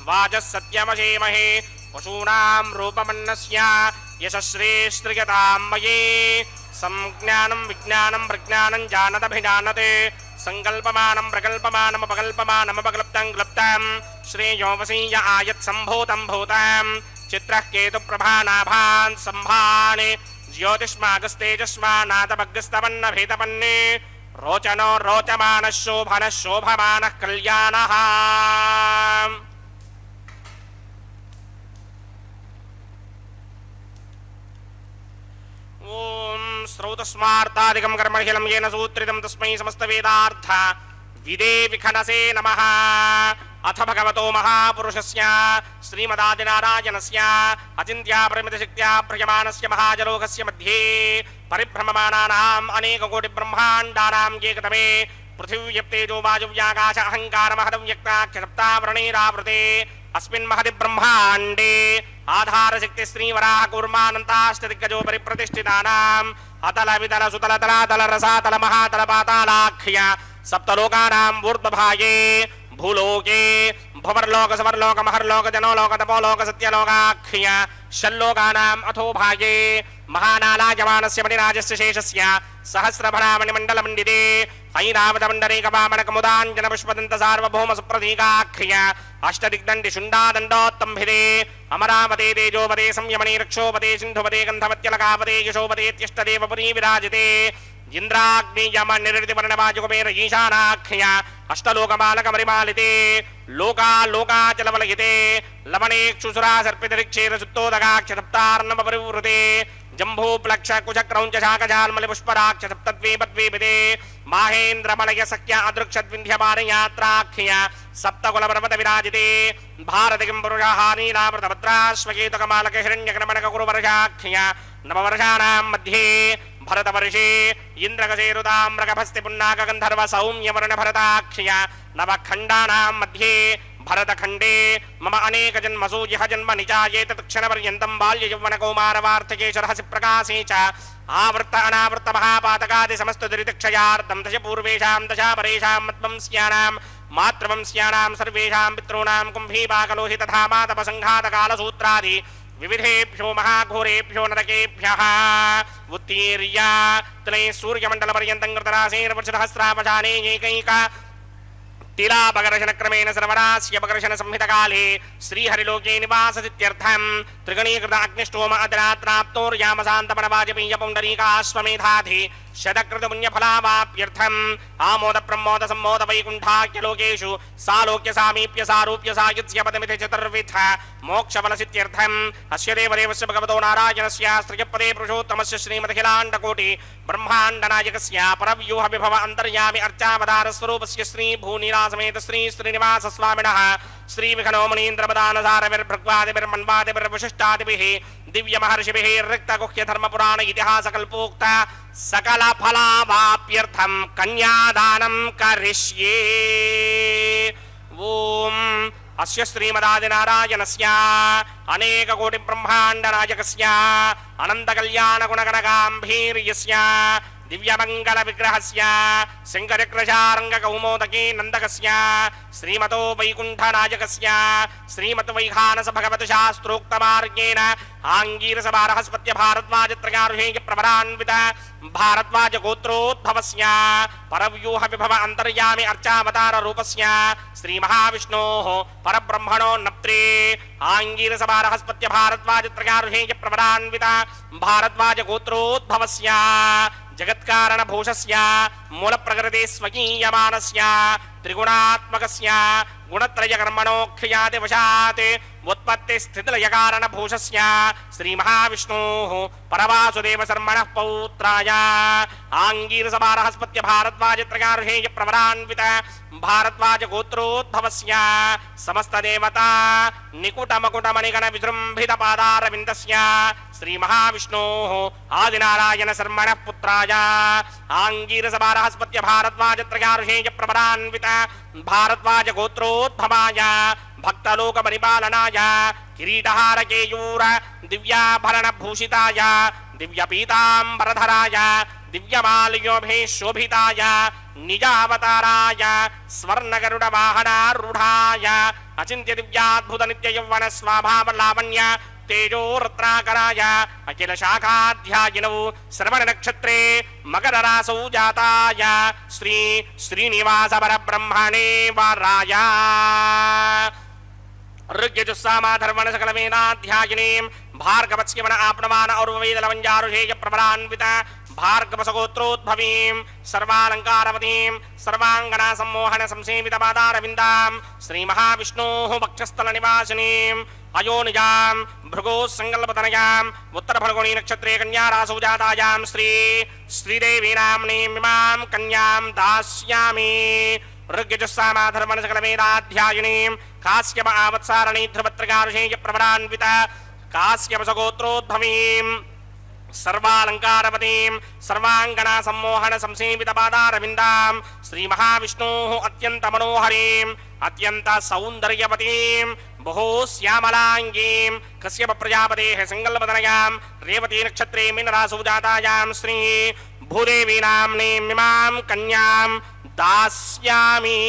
वाचः सत्यमशीमहे पशूनां रूपमन्नस्य यशश्रीश्रियतां मयि संज्ञानं विज्ञानं प्रज्ञानं जानदभिजानते संकल्पमानं प्रकल्पमानमपकल्पमानमपकल्प्तं क्लप्तं श्रेयो वसीय आयत् सम्भूतं भूतं चित्रः केतुप्रभानाभान् सम्भाने ज्योतिष्मागस्तेजस्मानातमग्रस्तवन्नभेदपन्ने रोचनो रोचमानः शोभनः शोभमानः कल्याणः श्रौतस्मार्तादिकं कर्महिलं येन सूत्रितं तस्मै समस्तवेदार्थ विदे विखनसे नमः। अथ भगवतो महापुरुषस्य श्रीमदादिनारायणस्य अचिन्त्यापरिमितशक्त्या प्रयमानस्य महाजलोकस्य मध्ये परिभ्रममाणानाम् अनेककोटिब्रह्माण्डानां एकतमे पृथिव्यप्तेजो वायुव्याकाश अहङ्कारमहदव्यक्ताख्यसप्तावरणैरावृते अस्मिन् महति ब्रह्माण्डे आधारशक्ति श्रीवराह कूर्मानन्ताष्टदिग्गजो परिप्रतिष्ठितानाम् अतल वितल सुतल तलातल रसातल महातल पातालाख्य सप्तलोकानाम् ऊर्ध्वभागे भूलोके भुवर्लोक समर्लोक महर्लोक जनोलोक तपोलोक सत्यलोकाख्य षल्लोकानाम् अथो भागे महानालायमानस्य मणिराजस्य शेषस्य सहस्रभरामणिमण्डलमण्डिते ऐरावतमण्डरीकवामणकमुदाञ्जनपुष्पदन्त सार्वभौम सुप्रतीकाख्य अष्टदिग्दण्डि शुण्डादण्डोत्तम्भिते अमरावते तेजोपते संयमने रक्षोपते सिन्धुपते गन्धवत्यलकापते यशोपतेत्यष्टदेवपुरी विराजिते इंद्राग्नियमनिर्दिवर्णवाजुकुबेर ईशानाख्य अष्टलोकमालकमरिमालिते लोकालोकाचलवलयिते लवणेक्षुसुरा सर्पितरिक्षेर सुत्तोदगाक्ष सप्तार्णवपरिवृते जम्भूप्लक्ष कुचक्रौञ्च शाकजाल्मलि पुष्पराक्ष सप्तद्वीपद्वीपिते माहेन्द्रमलय सख्य अदृक्षद्विन्ध्यमानयात्राख्य सप्तकुलपर्वत विराजिते भारतिकिं पुरुषः नीलामृतभद्राश्वकेतकमालक हिरण्यक्रमणककुरुवर्षाख्य नववर्षाणां मध्ये भरतवर्षे इन्द्रकशेरुताम्रकभस्ति पुन्नाकगन्धर्व सौम्यवर्ण भरताख्य नवखण्डानां मध्ये भरतखण्डे मम अनेक जन्मसु यः जन्म निचायेत तत्क्षणपर्यन्तं बाल्ययौवनकौमारवार्धकेशरहसि प्रकाशे च आवृत्त अनावृत्त महापातकादि समस्त दुरितक्षयार्धं दश पूर्वेषां दशा परेषां मद्वंस्यानां मातृवंस्यानां सर्वेषां पितॄणां कुम्भीपाकलोहित धामातपसङ्घातकालसूत्रादि विविधेभ्यो महाघोरेभ्यो नरकेभ्यः उत्तीर्य तले सूर्यमण्डलपर्यन्तं कृतरासेन वर्षसहस्रावधाने एकैक तिलापकर्षणक्रमेण सर्वरास्यपकर्षण संहितकाले श्रीहरिलोके निवाससित्यर्थं त्रिगणीकृत अग्निष्टोम अदरात्राप्तोर्यामशान्तपणवाजपेय पुण्डरीकाश्वमेधाधि शतकृतपुण्यफलावाप्यर्थम् आमोद प्रमोद सम्मोद वैकुण्ठाख्यलोकेषु सालोक्य सामीप्य सारूप्य सायुज्य पदमिति चतुर्विध मोक्षफलसित्यर्थम् अस्य देवदेवस्य भगवतो नारायणस्य श्रियपदे पुरुषोत्तमस्य श्रीमदखिलाण्डकोटि ब्रह्माण्डनायकस्य परव्यूह विभव अन्तर्यामि अर्चावतार स्वरूपस्य श्री भूनिलासमेत श्री श्रीनिवास स्वामिनः श्री विघ्नो मुनीन्द्रपदानसारविर्भृग्वादिभिर्मन्वादिभिर्वशिष्टादिभिः दिव्य महर्षिभिः रिक्तगुह्य धर्मपुराण इतिहासकल्पोक्त सकल फलावाप्यर्थं कन्यादानं करिष्ये। ओम अस्य श्रीमदादिनारायणस्य अनेककोटि ब्रह्माण्डनायकस्य अनन्तकल्याणगुणगणगाम्भीर्यस्य दिव्यमंगल विग्रहस्य शङ्करचक्रशार्ङ्गकौमोदकी नन्दकस्य श्रीमतो वैकुण्ठनायकस्य श्रीमद्वैखानस भगवत शास्त्रोक्तमार्गेण आङ्गीरसभारहस्पत्य भारद्वाजत्रयार्हेय प्रवरान्वित भारद्वाज गोत्रोद्भवस्य परव्यूह विभव अन्तर्यामि अर्चावतार रूपस्य श्री महाविष्णोः परब्रह्मणो नप्त्रे आङ्गीरसभारहस्पत्य भारद्वाजत्रयार्हेय प्रवरान्वित भारद्वाज गोत्रोद्भवस्य जगत्कारण भूषस्य मूल प्रकृति स्वकीयमानस्य त्रिगुणात्मकस्य गुणत्रय कर्मणोऽख्याति वशात् उत्पत्ति स्थितिलय कारण भूषस्य श्री महाविष्णोः परवासुदेव शर्मणः पौत्राय आङ्गीरसभारहस्पत्य भारद्वाजत्रयार्हेय प्रवरान्वित भारद्वाज गोत्रोद्भवस्य समस्त देवता निकुटमकुटमणिगण विजृम्भित पादारविन्दस्य श्री महाविष्णोः आदिनारायण शर्मणः पुत्राय आङ्गीरसभारहस्पत्य भारद्वाजत्रयार्हेय प्रवरान्वित भारद्वाज गोत्रोद्भवाय भक्तलोक परिपालनाय किरीटहार केयूर दिव्याभरण भूषिताय दिव्यपीताम्बरधराय दिव्यमाल्योभे शोभिताय निजावताराय स्वर्णगरुड वाहनारूढाय अचिन्त्य दिव्याद्भुत नित्य यौवन स्वभाव लावण्य तेजो रत्नाकराय अखिल शाखाध्यायिनौ श्रवण नक्षत्रे मकर रासौ जाताय श्री श्रीनिवास परब्रह्मणे वराय ऋग्यजुस्सामाधर्वण सकलवेदाध्यायिनीं भार्गवत्स्यवन आपणमान और वेदलवंजारुषेय प्रवरान्वित భార్గవసగోత్రోద్భవీం సర్వాలంకారవతీం సర్వాంగనా సమ్మోహన సంసేవితపాదారవిందాం శ్రీమహావిష్ణోః వక్షస్థల నివాసినీం అయోనిజాం భృగో సంకల్పతనయాం ఉత్తర ఫల్గుణీ నక్షత్రే కన్యారాశౌ జాతాయాం శ్రీదేవీ నామ్నీం ఇమాం కన్యాం దాస్యామి ఋగ్యజుస్సామాధర్మణసకలవేదాధ్యాయినీం కాశ్యప ఆవత్సారణీ ధ్రువత్రికారుషేయ ప్రవరాన్విత కాశ్యపసగోత్రోద్భవీం సర్వాలంకారవతీం సర్వాంగనా సమ్మోహన సంసేవితపాదారవిందాం శ్రీమహావిష్ణోః అత్యంత మనోహరీం అత్యంత సౌందర్యవతీం బహో శ్యామలాంగీం కశ్యప ప్రజాపతేః సంకల్పతనయాం రేవతీ నక్షత్రే మీనరాశౌ జాతాయాం శ్రీ భూదేవీ నామ్నీం ఇమాం కన్యాం దాస్యామి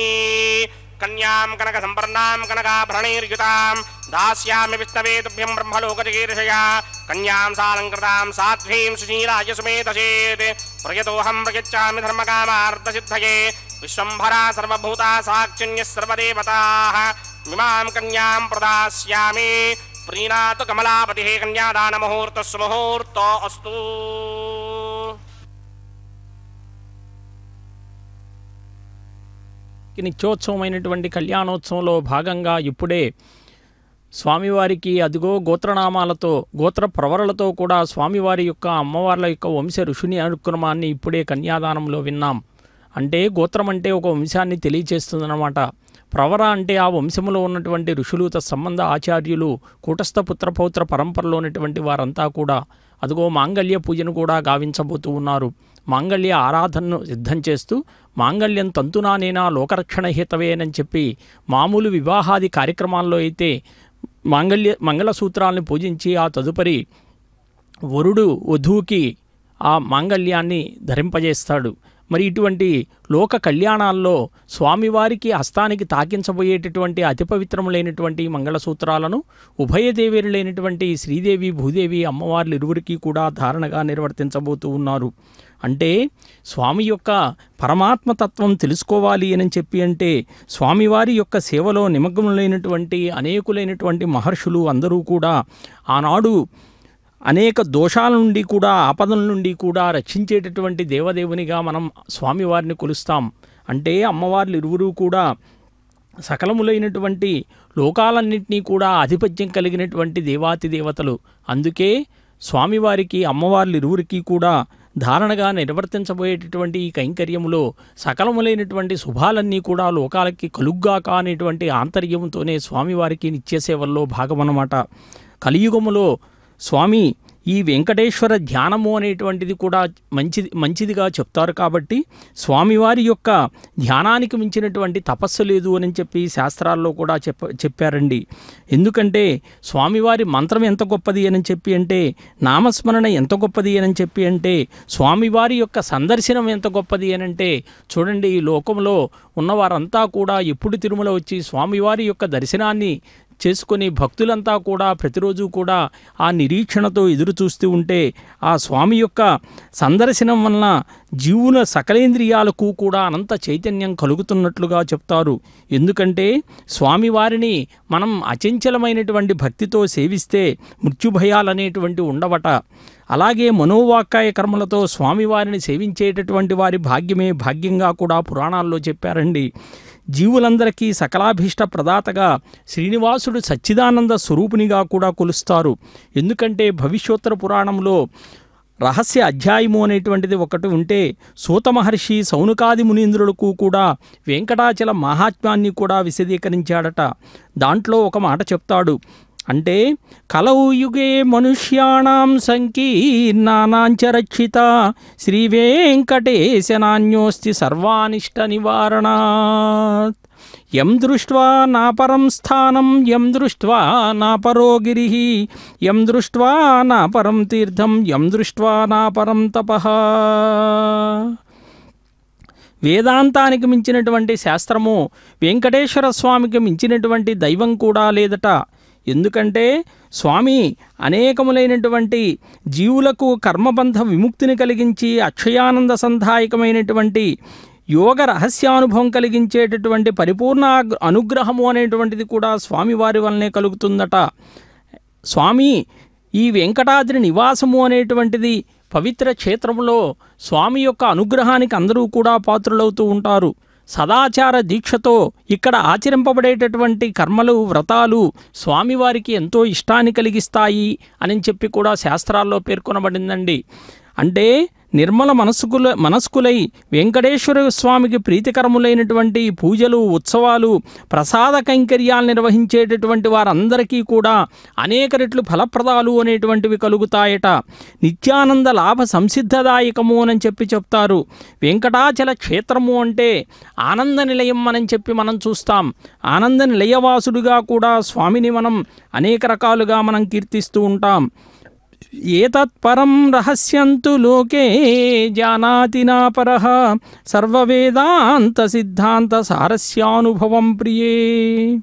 కన్యాం కనక సంపర్ణాం కనకాభరణైర్యుతాం దాస్యామి విష్ణవే తుభ్యం బ్రహ్మలోకజగీర్షయా కన్యాం సాలంకృతాం సాధ్వీం సుశీలాయ సుమేధసేత్ ప్రయతోహం ప్రయచ్చామి ధర్మకామార్థసిద్ధయే విశ్వంభరా సర్వభూతా సాక్షిణ్యः సర్వదేవతాః ఇమాం కన్యాం ప్రదాస్యామి ప్రీణాతు కమలాపతిః కన్యాదాన ముహూర్తః సుముహూర్తో అస్తు. నిత్యోత్సవమైనటువంటి కళ్యాణోత్సవంలో భాగంగా ఇప్పుడే స్వామివారికి అదిగో గోత్రనామాలతో గోత్ర ప్రవరలతో కూడా స్వామివారి యొక్క అమ్మవార్ల యొక్క వంశ ఋషుని అనుక్రమాన్ని ఇప్పుడే కన్యాదానంలో విన్నాం. అంటే గోత్రం అంటే ఒక వంశాన్ని తెలియచేస్తుందన్నమాట. ప్రవర అంటే ఆ వంశంలో ఉన్నటువంటి ఋషులు తత్సంబంధ ఆచార్యులు కూటస్థ పుత్రపౌత్ర పరంపరలో ఉన్నటువంటి వారంతా కూడా అదిగో మాంగళ్య పూజను కూడా గావించబోతూ ఉన్నారు. మాంగళ్య ఆరాధనను సిద్ధం చేస్తూ మాంగళ్యం తంతునానేనా లోకరక్షణ హేతవేనని చెప్పి మామూలు వివాహాది కార్యక్రమాల్లో అయితే మంగళసూత్రాలను పూజించి ఆ తదుపరి వరుడు వధువుకి ఆ మాంగళ్యాన్ని ధరింపజేస్తాడు. మరి ఇటువంటి లోక కళ్యాణాల్లో స్వామివారికి హస్తానికి తాకించబోయేటటువంటి అతి పవిత్రములైనటువంటి మంగళసూత్రాలను ఉభయదేవేరులైనటువంటి శ్రీదేవి భూదేవి అమ్మవార్లు ఇరువురికి కూడా ధారణగా నిర్వర్తించబోతూ ఉన్నారు. అంటే స్వామి యొక్క పరమాత్మతత్వం తెలుసుకోవాలి అని చెప్పి అంటే స్వామివారి యొక్క సేవలో నిమగ్నములైనటువంటి అనేకులైనటువంటి మహర్షులు అందరూ కూడా ఆనాడు అనేక దోషాల నుండి కూడా ఆపదల నుండి కూడా రక్షించేటటువంటి దేవదేవునిగా మనం స్వామివారిని కొలుస్తాం. అంటే అమ్మవార్లు ఇరువురు కూడా సకలములైనటువంటి లోకాలన్నింటినీ కూడా ఆధిపత్యం కలిగినటువంటి దేవాతి దేవతలు. అందుకే స్వామివారికి అమ్మవార్లు ఇరువురికి కూడా ధారణగా నిర్వర్తించబోయేటటువంటి ఈ కైంకర్యములో సకలములైనటువంటి శుభాలన్నీ కూడా లోకాలకి కలుగ్గాక అనేటువంటి ఆంతర్యంతోనే స్వామివారికి నిత్యసేవల్లో భాగమన్నమాట. కలియుగములో స్వామి ఈ వెంకటేశ్వర ధ్యానము అనేటువంటిది కూడా మంచిదిగా చెప్తారు. కాబట్టి స్వామివారి యొక్క ధ్యానానికి మించినటువంటి తపస్సు లేదు అని చెప్పి శాస్త్రాల్లో కూడా చెప్పారండి. ఎందుకంటే స్వామివారి మంత్రం ఎంత గొప్పది అని చెప్పి అంటే, నామస్మరణ ఎంత గొప్పది అని చెప్పి అంటే, స్వామివారి యొక్క సందర్శనం ఎంత గొప్పది అని అంటే, చూడండి ఈ లోకంలో ఉన్నవారంతా కూడా ఎప్పుడు తిరుమల వచ్చి స్వామివారి యొక్క దర్శనాన్ని చేసుకొని భక్తులంతా కూడా ప్రతిరోజు కూడా ఆ నిరీక్షణతో ఎదురు చూస్తూ ఉంటే ఆ స్వామి యొక్క సందర్శనం వలన జీవుల సకలేంద్రియాలకు కూడా అనంత చైతన్యం కలుగుతున్నట్లుగా చెప్తారు. ఎందుకంటే స్వామివారిని మనం అచంచలమైనటువంటి భక్తితో సేవిస్తే మృత్యుభయాలనేటువంటి ఉండవట. అలాగే మనోవాక్కాయ కర్మలతో స్వామివారిని సేవించేటటువంటి వారి భాగ్యమే భాగ్యంగా కూడా పురాణాల్లో చెప్పారండి. జీవులందరికీ సకలాభీష్ట ప్రదాతగా శ్రీనివాసుడు సచ్చిదానంద స్వరూపునిగా కూడా కొలుస్తారు. ఎందుకంటే భవిష్యోత్తర పురాణంలో రహస్య అధ్యాయము అనేటువంటిది ఒకటి ఉంటే సూత మహర్షి సౌనకాది మునీంద్రులకు కూడా వెంకటాచల మహాత్మ్యాన్ని కూడా విశదీకరించాడట. దాంట్లో ఒక మాట చెప్తాడు. అంటే కలౌ యుగే మనుష్యాణం సంకీర్ణానాంచ రక్షిత శ్రీ వెంకటేశనాన్యోస్తి సర్వానిష్ట నివారణాత్ యం దృష్ట్వా నాపరం స్థానం యం దృష్ట్వా నాపరో గిరిః యం దృష్ట్వా నాపరం తీర్థం యం దృష్ట్వా నాపరం తపః. వేదాంతానికి మించినటువంటి శాస్త్రము, వెంకటేశ్వర స్వామికి మించినటువంటి దైవం కూడా లేదట. ఎందుకంటే స్వామి అనేకములైనటువంటి జీవులకు కర్మబంధ విముక్తిని కలిగించి అక్షయానంద సంధాయకమైనటువంటి యోగ రహస్యానుభవం కలిగించేటటువంటి పరిపూర్ణ అనుగ్రహము అనేటువంటిది కూడా స్వామివారి వల్లనే కలుగుతుందట. స్వామి ఈ వెంకటాద్రి నివాసము అనేటువంటిది పవిత్ర క్షేత్రంలో స్వామి యొక్క అనుగ్రహానికి అందరూ కూడా పాత్రులవుతూ ఉంటారు. సదాచార దీక్షతో ఇక్కడ ఆచరింపబడేటటువంటి కర్మలు, వ్రతాలు స్వామివారికి ఎంతో ఇష్టాన్ని కలిగిస్తాయి అని చెప్పి కూడా శాస్త్రాల్లో పేర్కొనబడిందండి. అంటే నిర్మల మనస్కులై వెంకటేశ్వర స్వామికి ప్రీతికరములైనటువంటి పూజలు, ఉత్సవాలు, ప్రసాద కైంకర్యాలు నిర్వహించేటటువంటి వారందరికీ కూడా అనేక రెట్లు ఫలప్రదాలు అనేటువంటివి కలుగుతాయట. నిత్యానంద లాభ సంసిద్ధదాయకము అని చెప్పి చెప్తారు. వెంకటాచల క్షేత్రము అంటే ఆనంద నిలయం అని చెప్పి మనం చూస్తాం. ఆనంద నిలయవాసుడిగా కూడా స్వామిని మనం అనేక రకాలుగా మనం కీర్తిస్తూ ఉంటాం. ఏతత్పరం రహస్యంతు లోకే జానాతి నాపరః సర్వవేదాంత సిద్ధాంత సారస్యానుభవం ప్రియే.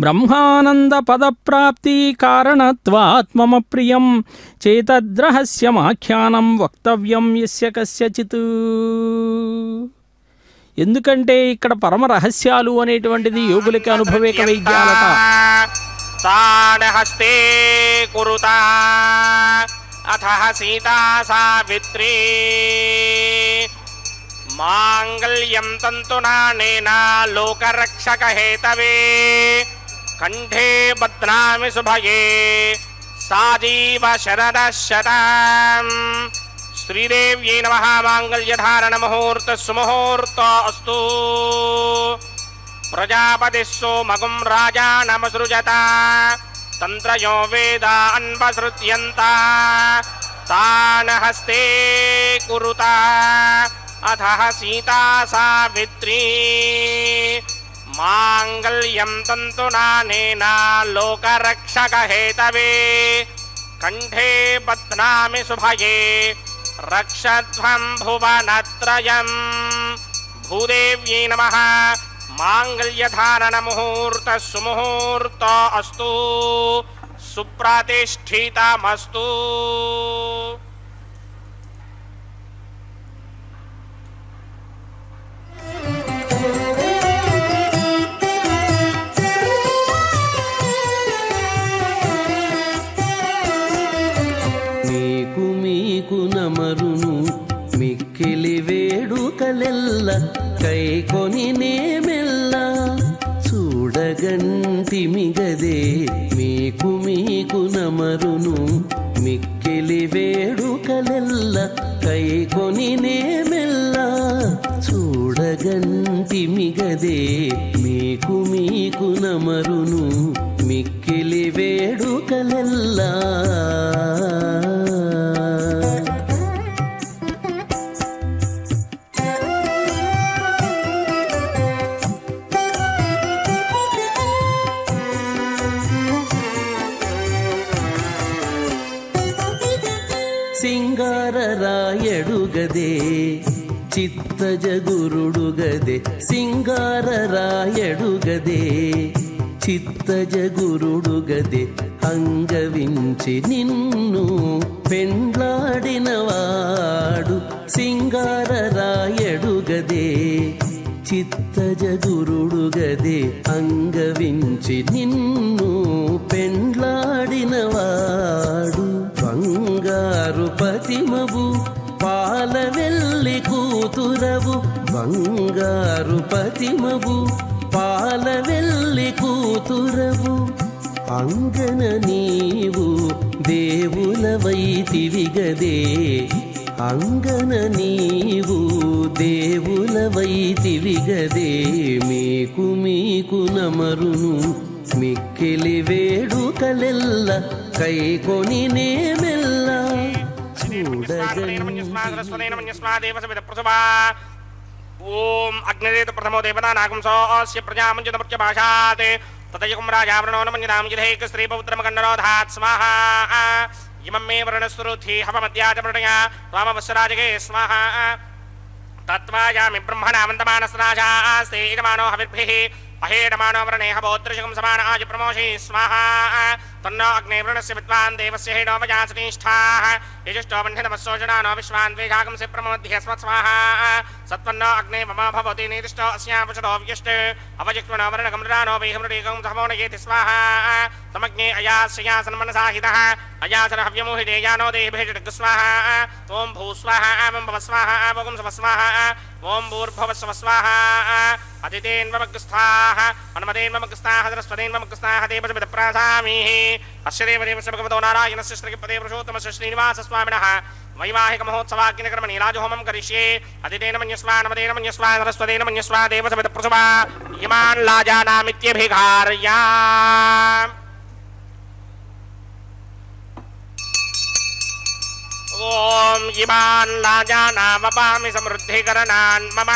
బ్రహ్మానంద పదప్రాప్తి కారణత్వాత్మమ ప్రియం చేతద్రహస్యమాఖ్యానం వక్తవ్యం యస్య కస్యచిత్. ఎందుకంటే ఇక్కడ పరమ రహస్యాలు అనేటువంటిది యోగులకి అనుభవేక వైద్యాలట. తాడహస్తే కురుతా అథః సీతా సావిత్రీ మాంగళ్యం తంతునానేన లోకరక్షక హేతవే కంఠే బధ్నామి శుభయే సాజీవ శరదః శతం. శ్రీదేవ్యై నమః. మాంగళ్యధారణ ముహూర్త సుముహూర్త అస్తు. ప్రజాపతి సోమగుం రాజానమసృజత తంత్రయో వేదాన్వసృత్యంత తాన హస్తే కురుత అథః సీతా సావిత్రీ మాంగళ్యం తంతునానేన లోకరక్షక హేతవే కంఠే బధ్నామి శుభయే రక్షధ్వం భువనత్రయం. భూదేవ్యై నమః. మాంగళ్యధారణ ముహూర్త సుముహూర్త అస్తు. సుప్రతిష్ఠితమస్తు. మీకు నమరును మిక్కిలి వేడుకలెల్ల కైకొని నేమెల్ల చూడగంటిమిగదే. మీకు నమరును మిక్కిలి వేడుకలెల్ల కైకొని నేమెల్ల చూడగంటిమిగదే. మీకు నమరును మిక్కిలి వేడుకలెల్లా. సింగారరాయడుగదే చిత్తజగురుడుగదే. సింగారరాయడుగదే చిత్తజగురుడుగదే. అంగవించి నిన్ను పెండ్లాడినవాడు సింగారరాయడుగదే చిత్తజగురుడుగదే. అంగవించి నిన్ను పెండ్లాడినవాడు బంగారు పతిమవు పాలవెల్లి కూతురవు. బంగారు పతిమవు పాలవెల్లి కూతురవు. అంగన నీవు దేవులవైతివిగదే. అంగన నీవు దేవులవైతివిగదే. మీకు నమరును మిక్కిలి వేడుకలెల్ల కైకొని నేమెల్ల ఓం అగ్నిదేత ప్రథమో దేవతా నాగం సోస్య ప్రజామంజుతమర్చ భాషాత్ తదయకుం రాజావరణో నమంజనాం జిధైక స్త్రీ పౌత్రమగన్నరోధాత్ స్వాహా. ఇమం మే వరుణస్వరుధి హవమద్యాచ ప్రణయ రామవత్సరాజగే స్వాహా. తత్వాయామి బ్రహ్మణావంతమానస్రాజాస్తే యజమానో హవిర్భిః अहेडमानोवरणेह पौत्रशकं समान आज प्रमोषे स्वाहा तन्नो अग्ने वृणस्य विद्वान् देवस्य हेडो वजासनिष्ठाः यजुष्टो बन्धिनमस्सोजनानो विश्वान् द्वेघागं से प्रमोध्ये स्वाहा सत्वन्नो अग्ने मम भवति निदिष्टो अस्यापचतो व्यष्ट अवजिक्वनो वर्णकं मृडानो वेहमृडेकं सहमोनयेति स्वाहा समग्ने अयास्यासन्मनसाहितः अयासन हव्यमोहिते यानो देहभेजटक स्वाहा ॐ भूस्वाहा ॐ भवस्वाहा ॐ स्वस्वाहा ॐ भूर्भुवस्व स्वाहा अतिथेन्वमग्रस्थाः अनुमतेन्वमग्रस्थाः सरस्वतेन्वमग्रस्थाः देवसमितप्रासामीः अस्य देवदेवस्य भगवतो नारायणस्य श्रीपदे पुरुषोत्तमस्य श्रीनिवासस्वामिनः वैवाहिकमहोत्सवाग्निकर्मणि राजहोमं करिष्ये अतिथेन मन्यस्वा नमतेन मन्यस्वा सरस्वतेन मन्यस्वा देवसमितप्रसुवा इमान् लाजानामित्यभिघार्या ॐ इमान् लाजानामपामि समृद्धिकरणान् मम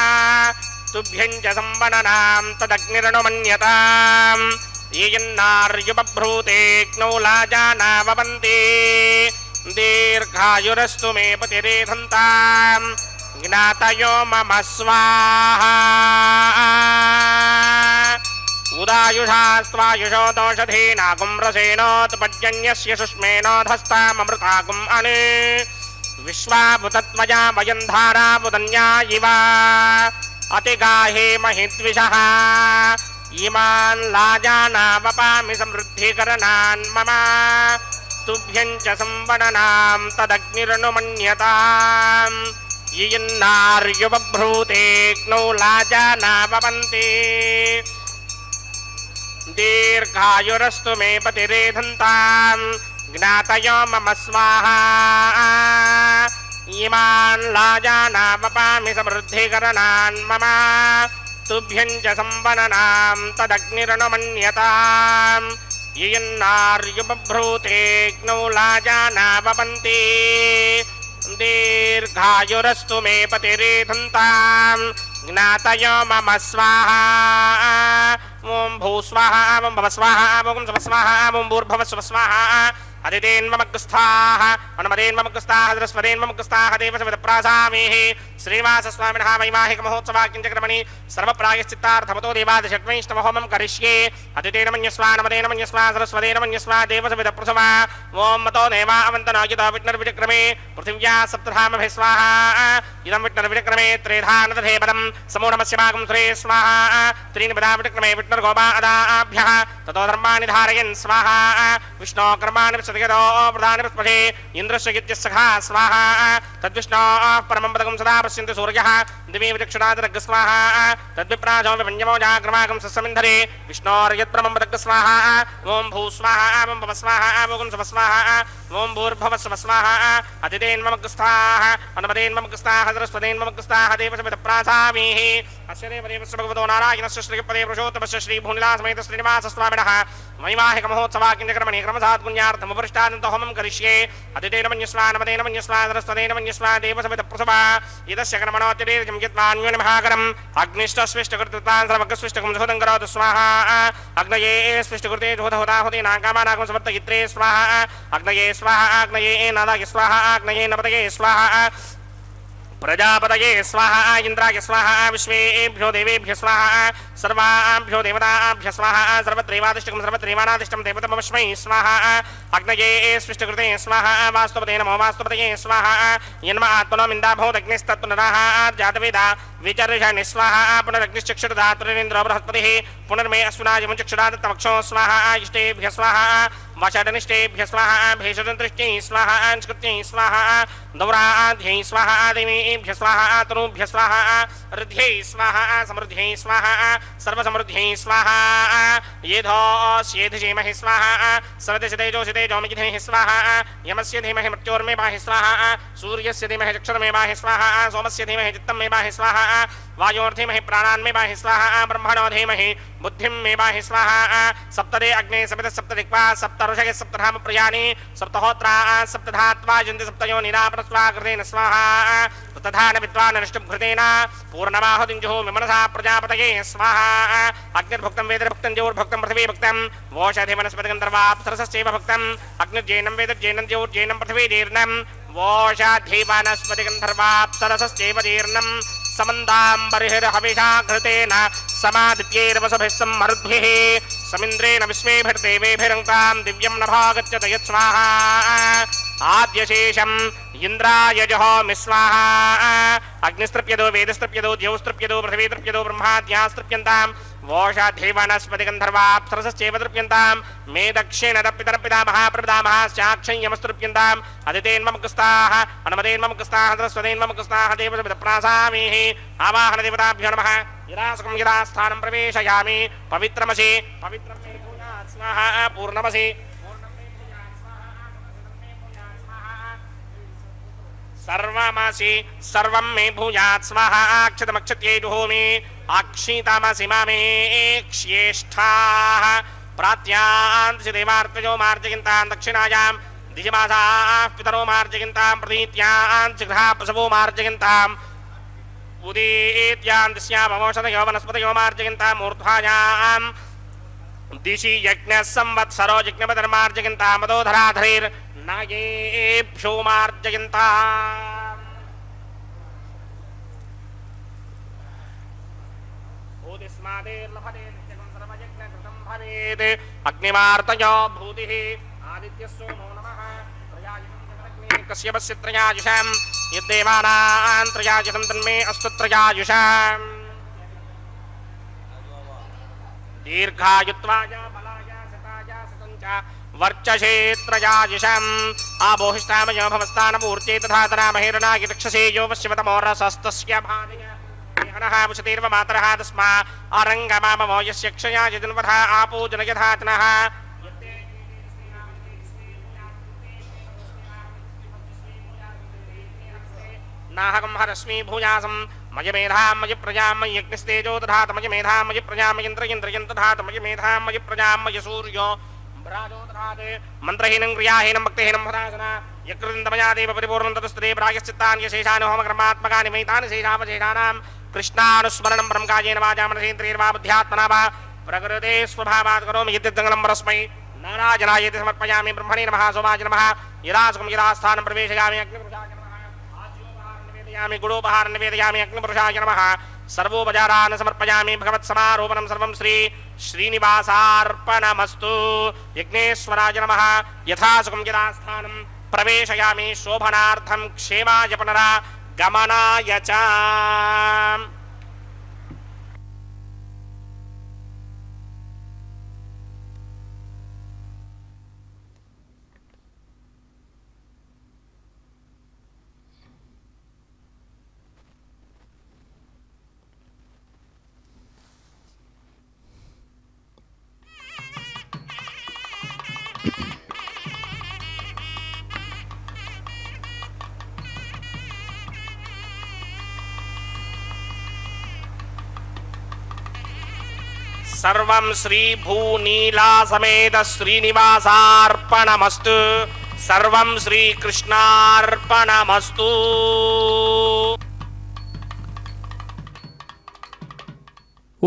तुभ्यं च संवदनां तदग्निरनुमन्यताम् येयन्नार्युपभ्रूतेऽग्नौ लाजानावपन्ति दीर्घायुरस्तु मे पतिरेधन्ताम् ज्ञातयो मम स्वाहा उदायुषास्त्वायुषो दोषधीनागुं रसेनोत्पद्यन्यस्य शुष्मेनोधस्ताममृतागुम् अने विश्वाभुतत्वया वयं धाराबुदन्या इव अतिगाहे महिद्विषः इमान् लाजानावपामि समृद्धिकरणान् मम तुभ्यं च संवदनां तदग्निरनुमन्यताम् येयन्नार्युपभ्रूतेऽग्नौ लाजानावपन्ति दीर्घायुरस्तु मे पतिरेधन्ताम् ज्ञातयो मम स्वाहा इमान् लाजानावपामि समृद्धिकरणान् मम तुभ्यं च संवदनां तदग्निरनुमन्यताम् येयन्नार्युपभ्रूतेऽग्नौ लाजानावपन्ति दीर्घायुरस्तु मे पतिरेधन्ताम् ज्ञातयो मम स्वाहा ॐ भूस्वाहा ॐ भवस्वाहा ॐ स्वस्वाहा ॐ भूर्भुवस्व स्वाहा अदितेन्वमग्रस्थाः अनुमतेन्वमग्रस्थाः सरस्वतेन्वमग्रस्थाः देवसमितप्रासामीः श्रीनिवासस्वामिनः वैवाहिकमहोत्सवाग्निकर्मणि सर्वप्रायश्चित्तार्थमतो देवादशट्वैष्णवहोमं करिष्ये अदितेन मन्यस्वा नमतेन मन्यस्वा सरस्वतेन मन्यस्वा देवसमितप्रसवा ॐ मतो देवा अवन्तनो यतो विष्णुर्विक्रमे पृथिव्या सप्तधामभिः स्वाहा इदं विष्णुर्विक्रमे त्रेधानदधे पदं समूढमस्य भागं सुरे स्वाहा त्रीणि पदा विक्रमे विष्णुर्गोपा अदाभ्यः ततो धर्माणि धारयन् स्वाहा विष्णो कर्माणि सदगतो प्रधान पुष्पे इंद्रस्य गित्यस्सखा स्वाहा तद्विष्णो परमं पदकं सदा पश्यन्ति सूर्यः दिवे विचक्षणादरग स्वाहा तद्विप्राजो विपञ्जमो जाग्रमागं सस्समिन्धरे विष्णोर्यत्परमं पदक स्वाहा ॐ भूस्वाहा ॐ भवस्वाहा ॐ स्वस्वाहा ॐ भूर्भुवस्व स्वाहा अतिथेन्वमग्रस्थाः अनुमतेन्वमग्रस्थाः सरस्वतेन्वमग्रस्थाः देवसमितप्रासामीः अस्य देवदेवस्य भगवतो नारायणस्य श्रीपदे पुरुषोत्तमस्य श्रीभूनिलासमेत श्रीनिवासस्वामिनः वैवाहिकमहोत्सवाग्निकर्मणि क्रमसात् पुण्यार्थमुपरिष्टादन्तहोमं करिष्ये अतिथेन मन्यस्वा नमतेन मन्यस्वा सरस्वतेन मन्यस्वा देवसमितप्रसवा इदस्य कर्मणोऽतिरेकं यत्वान्योनिमहाकरम् अग्निष्टस्विष्टकृतान् सर्वगस्विष्टकं सुहृदं करोतु स्वाहा अग्नये स्विष्टकृते जुहोदहोदाहुते नाकामानाकं समर्पयित्रे स्वाहा अग्नये स्वाहा अग्नये नादाय स्वाहा अग्नये नपतये स्वाहा प्रजापतये स्वाहा इंद्राय स्वाहा विश्वेभ्यो देवेभ्यो स्वाहा सर्वाभ्यो देवताभ्यो स्वाहा सर्वत्रैवादिष्टकं सर्वत्रैवानादिष्टं देवतमस्मै स्वाहा अग्नये स्विष्टकृते स्वाहा वास्तुपते नमो वास्तुपतये स्वाहा यन्म आत्मनो मिन्दाभूदग्निस्तत्पुनराः जातवेदा विचर्षणि स्वाहा पुनरग्निश्चक्षुर्धातुरेन्द्रो बृहस्पतिः पुनर्मे अश्विनायमुचक्षुरादत्तमक्षो स्वाहा इष्टेभ्यः स्वाहा वषडनिष्टेभ्यः स्वाहा भेषजन्तृष्टै स्वाहा अंस्कृत्यै स्वाहा दौराध्यै स्वाहा देवीभ्यः स्वाहा तनूभ्यः स्वाहा ऋद्ध्यै स्वाहा समृद्ध्यै स्वाहा सर्वसमृद्ध्यै स्वाहा येधोऽस्येधिषेमहि स्वाहा सर्वदशतेजोषितेजोमिगिधेः स्वाहा यमस्य धीमहि मृत्योर्मे बाहि स्वाहा सूर्यस्य धीमहि चक्षुर्मे बाहि स्वाहा सोमस्य धीमहि चित्तं मे बाहि स्वाहा वायोर्धीमहि प्राणान्मे बाहि स्वाहा ब्रह्मणो धीमहि बुद्धिं मे बाहि स्वाहा सप्तदे अग्ने सप्त सप्तदिक्वा सप्तऋषये सप्तधाम प्रियाणि सप्तहोत्रा सप्तधात्वा जन्ति सप्तयो निरापरस्वाकृतेन स्वाहा तथा न विद्वान् निष्टुभृतेन पूर्णमाहुतिं जुहोमि मनसा प्रजापतये स्वाहा अग्निर्भुक्तं वेदर्भुक्तं ज्योर्भुक्तं पृथिवी भुक्तं वोषधि वनस्पतिगन्धर्वाप्सरसश्चैव भुक्तं अग्निर्जैनं वेदर्जैनं ज्योर्जैनं पृथिवी जीर्णं वोषधि वनस्पतिगन्धर्वाप्सरसश्चैव जीर्णं సమందాం బర్హిర్హవిషా ఘృతేన సమాదిత్యేర్వసుభిः సంహరుద్భిः సమింద్రేణ విశ్వేభిర్దేవేభిరంతాం దివ్యం నభాగచ్చత యత్స్వాహా ఆద్యశేషం ఇంద్రాయ జహోమి స్వాహా అగ్నిస్తృప్యదో వేదస్తృప్యదో ద్యౌస్తృప్యదో పృథివీతృప్యదో బ్రహ్మాద్యాస్తృప్యంతాం వోషాధీవనస్పతి గంధర్వాప్సరసశ్చైవ తృప్యంతాం మే దక్షిణదపితరపితామహ ప్రపితామహ శాక్షయ్యమస్తృప్యంతాం అదితేన్మముఖస్థాః అనుమతేన్మముఖస్థాః సరస్వతేన్మముఖస్థాః దేవసమితప్రాసామీః ఆవాహన దేవతాభ్యో నమః యదాసుకం యదాస్థానం ప్రవేశయామి పవిత్రమసి పవిత్రం మే భూయాత్ స్వాహా పూర్ణమసి सर्वमसि सर्वं मे भूयात् स्वाहा अक्षतमक्षत्यै जुहोमि अक्षितमसि मामे क्ष्येष्ठाः प्रात्यान्ति देवार्त्वजो मार्जयन्तां दक्षिणायां द्विजमासाः पितरो मार्जयन्तां प्रतीत्यान्तिगृहा प्रसवो मार्जयन्तां उदीत्यान्तिस्यामोषधयो वनस्पतयो मार्जयन्तां ऊर्ध्वायां दिशि यज्ञः संवत्सरो यज्ञपतिर्मार्जयन्तां मदोधराधरैर्नागेभ्यो मार्जयन्ताम् उदिस्मादेर्लभतेर्नित्यं सर्वयज्ञकृतं भवेत् अग्निमार्तयो भूतिः आदित्यः सोमो नमः त्रयायुषं कश्यपस्य त्रयायुषं यद्देवानां त्रयायुषं तन्मे अस्तु त्रयायुषम् दीर्घायुत्वाय बलाय सताय सतञ्च वर्चसेत्रयायुषम् आबोहिष्ठामयो भवस्तानपूर्त्यै तथा तरामहेरणाय रक्षसे यो वश्यवतमोरसस्तस्य भानय हनः वसतेर्व मातरः तस्मा अरङ्गमाममो यस्य क्षयाय जन्वधा आपो जनयधातनः नाहकं हरस्मि भूयासं मय मेधां मय प्रजां मय यज्ञस्तेजो दधात मय मेधां मय प्रजां मयन्द्रयन्द्रयं दधात मय मेधां मय प्रजां मय सूर्यो भ्राजो दधात मन्त्रहीनं क्रियाहीनं भक्तिहीनं भदासना यकृन्दमया देव परिपूर्णं ततस्ते प्रायश्चित्तानि शेषानि होमकर्मात्मकानि मैतानि शेषावशेषाणां कृष्णानुस्मरणं ब्रह्मकायेन वाचा मनसेन्द्रियैर्वा बुद्ध्यात्मना वा प्रकृते स्वभावात् करोमि यद्यज्जङ्गलं परस्मै नारायणायेति समर्पयामि ब्रह्मणे नमः सोमाय नमः यदासुकं यदास्थानं प्रवेशयामि अग्निपुरुषाय नमः गुणोपहार निवेदयामि अग्निपुरुषाय नमः सर्वोपचारान् समर्पयामि भगवत्समारोपणं सर्वं श्री श्रीनिवासार्पणमस्तु यज्ञेश्वराय नमः यथासुकं यथास्थानं प्रवेशयामि शोभनार्थं क्षेमाय पुनरागमनाय च सर्वं श्री भूनीला समेत श्रीनिवासार्पणमस्तु सर्वं श्री कृष्णार्पणमस्तु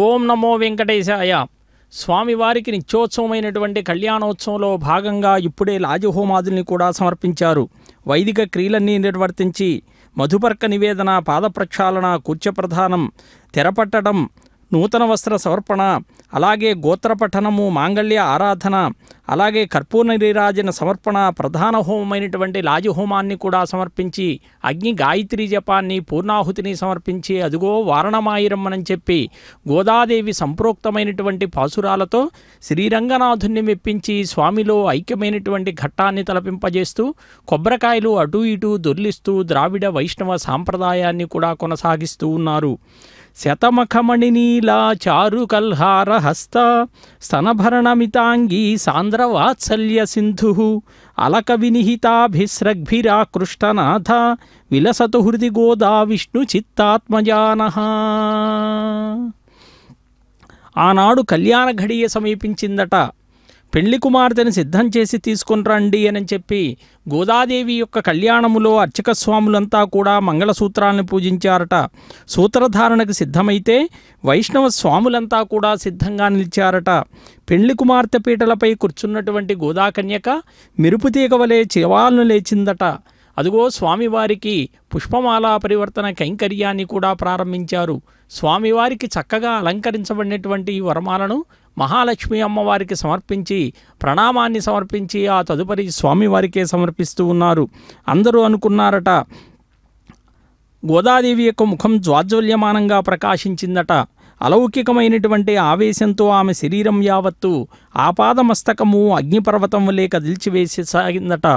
ఓం నమో వెంకటేశాయ. స్వామివారికి నిత్యోత్సవమైనటువంటి కళ్యాణోత్సవంలో భాగంగా ఇప్పుడే లాజహోమాదుల్ని కూడా సమర్పించారు. వైదిక క్రియలన్నీ నిర్వర్తించి మధుపర్క నివేదన, పాదప్రక్షాళన, కూర్చప్రధానం, తెరపట్టడం, నూతన వస్త్ర సమర్పణ, అలాగే గోత్రపఠనము, మాంగళ్య ఆరాధన, అలాగే కర్పూర నీరాజన సమర్పణ, ప్రధాన హోమమైనటువంటి లాజహోమాన్ని కూడా సమర్పించి అగ్ని గాయత్రీ జపాన్ని, పూర్ణాహుతిని సమర్పించి అదుగో వారణమాయిరమ్మని చెప్పి గోదాదేవి సంప్రోక్తమైనటువంటి పాసురాలతో శ్రీరంగనాథుణ్ణి మెప్పించి స్వామిలో ఐక్యమైనటువంటి ఘట్టాన్ని తలపింపజేస్తూ కొబ్బరికాయలు అటూ ఇటూ దొర్లిస్తూ ద్రావిడ వైష్ణవ సాంప్రదాయాన్ని కూడా కొనసాగిస్తూ ఉన్నారు. శతమఖమణినీలా చారుకల్హార హస్త స్తనభరణమితాంగీ సాంద్రవాత్సల్య సింధు అలక వినిహితాభిస్రగ్భిరాకృష్టనాథ విలసతు హృది గోదా విష్ణు చిత్తాత్మజానః. ఆనాడు కళ్యాణ ఘడియ సమీపించిందట. పెళ్లి కుమార్తెను సిద్ధం చేసి తీసుకుని రండి అని చెప్పి గోదాదేవి యొక్క కళ్యాణములో అర్చక స్వాములంతా కూడా మంగళసూత్రాలను పూజించారట. సూత్రధారణకు సిద్ధమైతే వైష్ణవ స్వాములంతా కూడా సిద్ధంగా నిలిచారట. పెళ్లి కుమార్తె పీటలపై కూర్చున్నటువంటి గోదాకన్యక మెరుపుతీగ వలె చివాలను లేచిందట. అదుగో స్వామివారికి పుష్పమాలా పరివర్తన కైంకర్యాన్ని కూడా ప్రారంభించారు. స్వామివారికి చక్కగా అలంకరించబడినటువంటి ఈ వరమాలను మహాలక్ష్మి అమ్మవారికి సమర్పించి ప్రణామాన్ని సమర్పించి ఆ తదుపరి స్వామివారికే సమర్పిస్తూ ఉన్నారు. అందరూ అనుకున్నారట, గోదాదేవి యొక్క ముఖం జ్వాజ్వల్యమానంగా ప్రకాశించిందట. అలౌకికమైనటువంటి ఆవేశంతో ఆమె శరీరం యావత్తు ఆపాదమస్తకము అగ్నిపర్వతం వలె కదిల్చివేసాగిందట.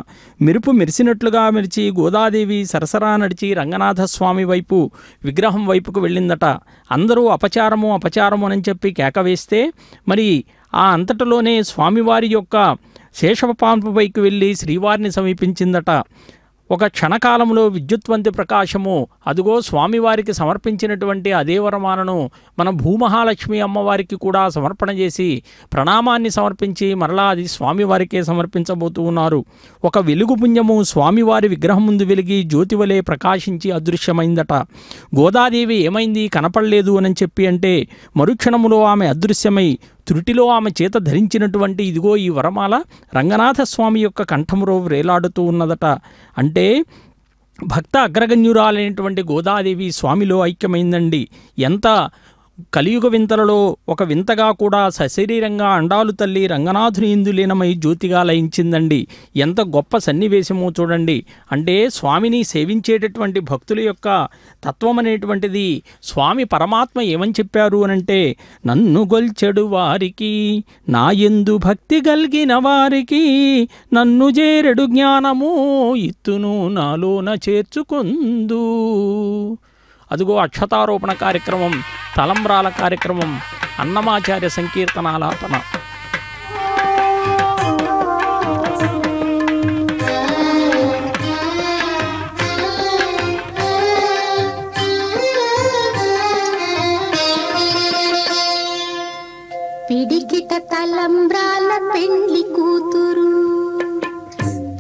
మెరుపు మెరిసినట్లుగా మెరిచి గోదాదేవి సరసరా నడిచి రంగనాథస్వామి వైపు విగ్రహం వైపుకు వెళ్ళిందట. అందరూ అపచారము అపచారము అని చెప్పి కేకవేస్తే మరి ఆ అంతటిలోనే స్వామివారి యొక్క శేషపాంపుపైకి వెళ్ళి శ్రీవారిని సమీపించిందట. ఒక క్షణకాలంలో విద్యుత్వంతి ప్రకాశము అదుగో స్వామివారికి సమర్పించినటువంటి అదే వరమాలను మన భూమహాలక్ష్మి అమ్మవారికి కూడా సమర్పణ చేసి ప్రణామాన్ని సమర్పించి మరలా అది స్వామివారికే సమర్పించబోతూ ఉన్నారు. ఒక వెలుగు పుణ్యము స్వామివారి విగ్రహం ముందు వెలిగి జ్యోతివలే ప్రకాశించి అదృశ్యమైందట. గోదాదేవి ఏమైంది కనపడలేదు అని చెప్పి అంటే మరుక్షణములో ఆమె అదృశ్యమై త్రుటిలో ఆమె చేత ధరించినటువంటి ఇదిగో ఈ వరమాల రంగనాథస్వామి యొక్క కంఠములో వ్రేలాడుతూ ఉన్నదట. అంటే భక్త అగ్రగణ్యురాలైనటువంటి గోదాదేవి స్వామిలో ఐక్యమైందండి. ఎంత కలియుగ వింతలలో ఒక వింతగా కూడా సశరీరంగా అండాలు తల్లి రంగనాథుని ఇందు లీనమై జ్యోతిగా లయించిందండి. ఎంత గొప్ప సన్నివేశమో చూడండి. అంటే స్వామిని సేవించేటటువంటి భక్తుల యొక్క తత్వం అనేటువంటిది స్వామి పరమాత్మ ఏమని చెప్పారు అనంటే, నన్ను గొల్చెడు వారికి నా యందు భక్తి గల్గిన వారికి నన్ను చేరెడు జ్ఞానము ఇత్తును నాలోన చేర్చుకుందు. అదుగో అక్షతారోపణ కార్యక్రమం, తలంబ్రాల కార్యక్రమం, అన్నమాచార్య సంకీర్తనాలాపన. పిడికిట తలంబ్రాల పెండ్లి కూతురు,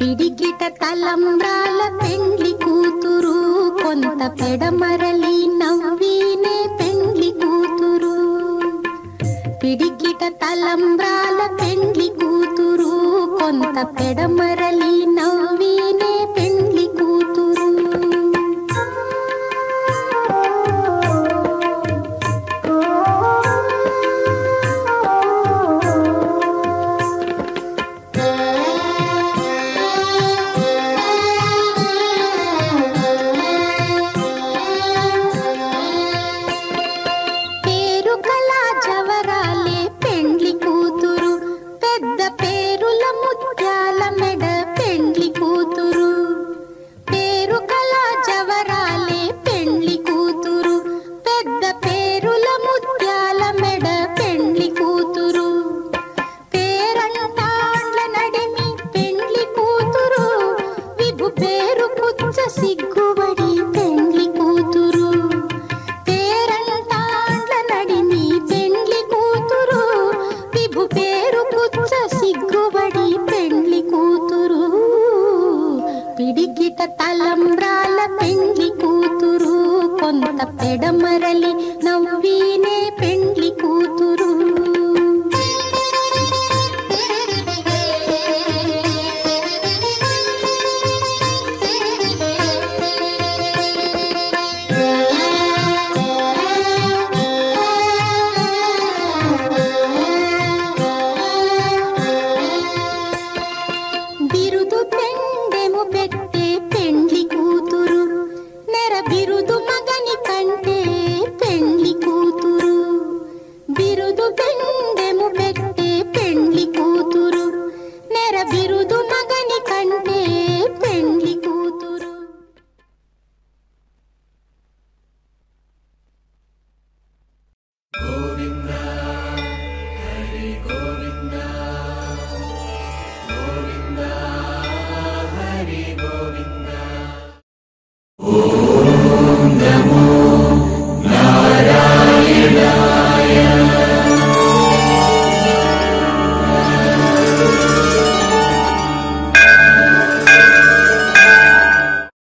పిడికిట తలంబ్రాల పెండ్లి కూతురు, కొంత పెడమరలి నవ్వినే పెండ్లి కూతురు. పిడికిట తలంబ్రాల పెండ్లి కూతురు, కొంత పెడమరలి నవ్వినే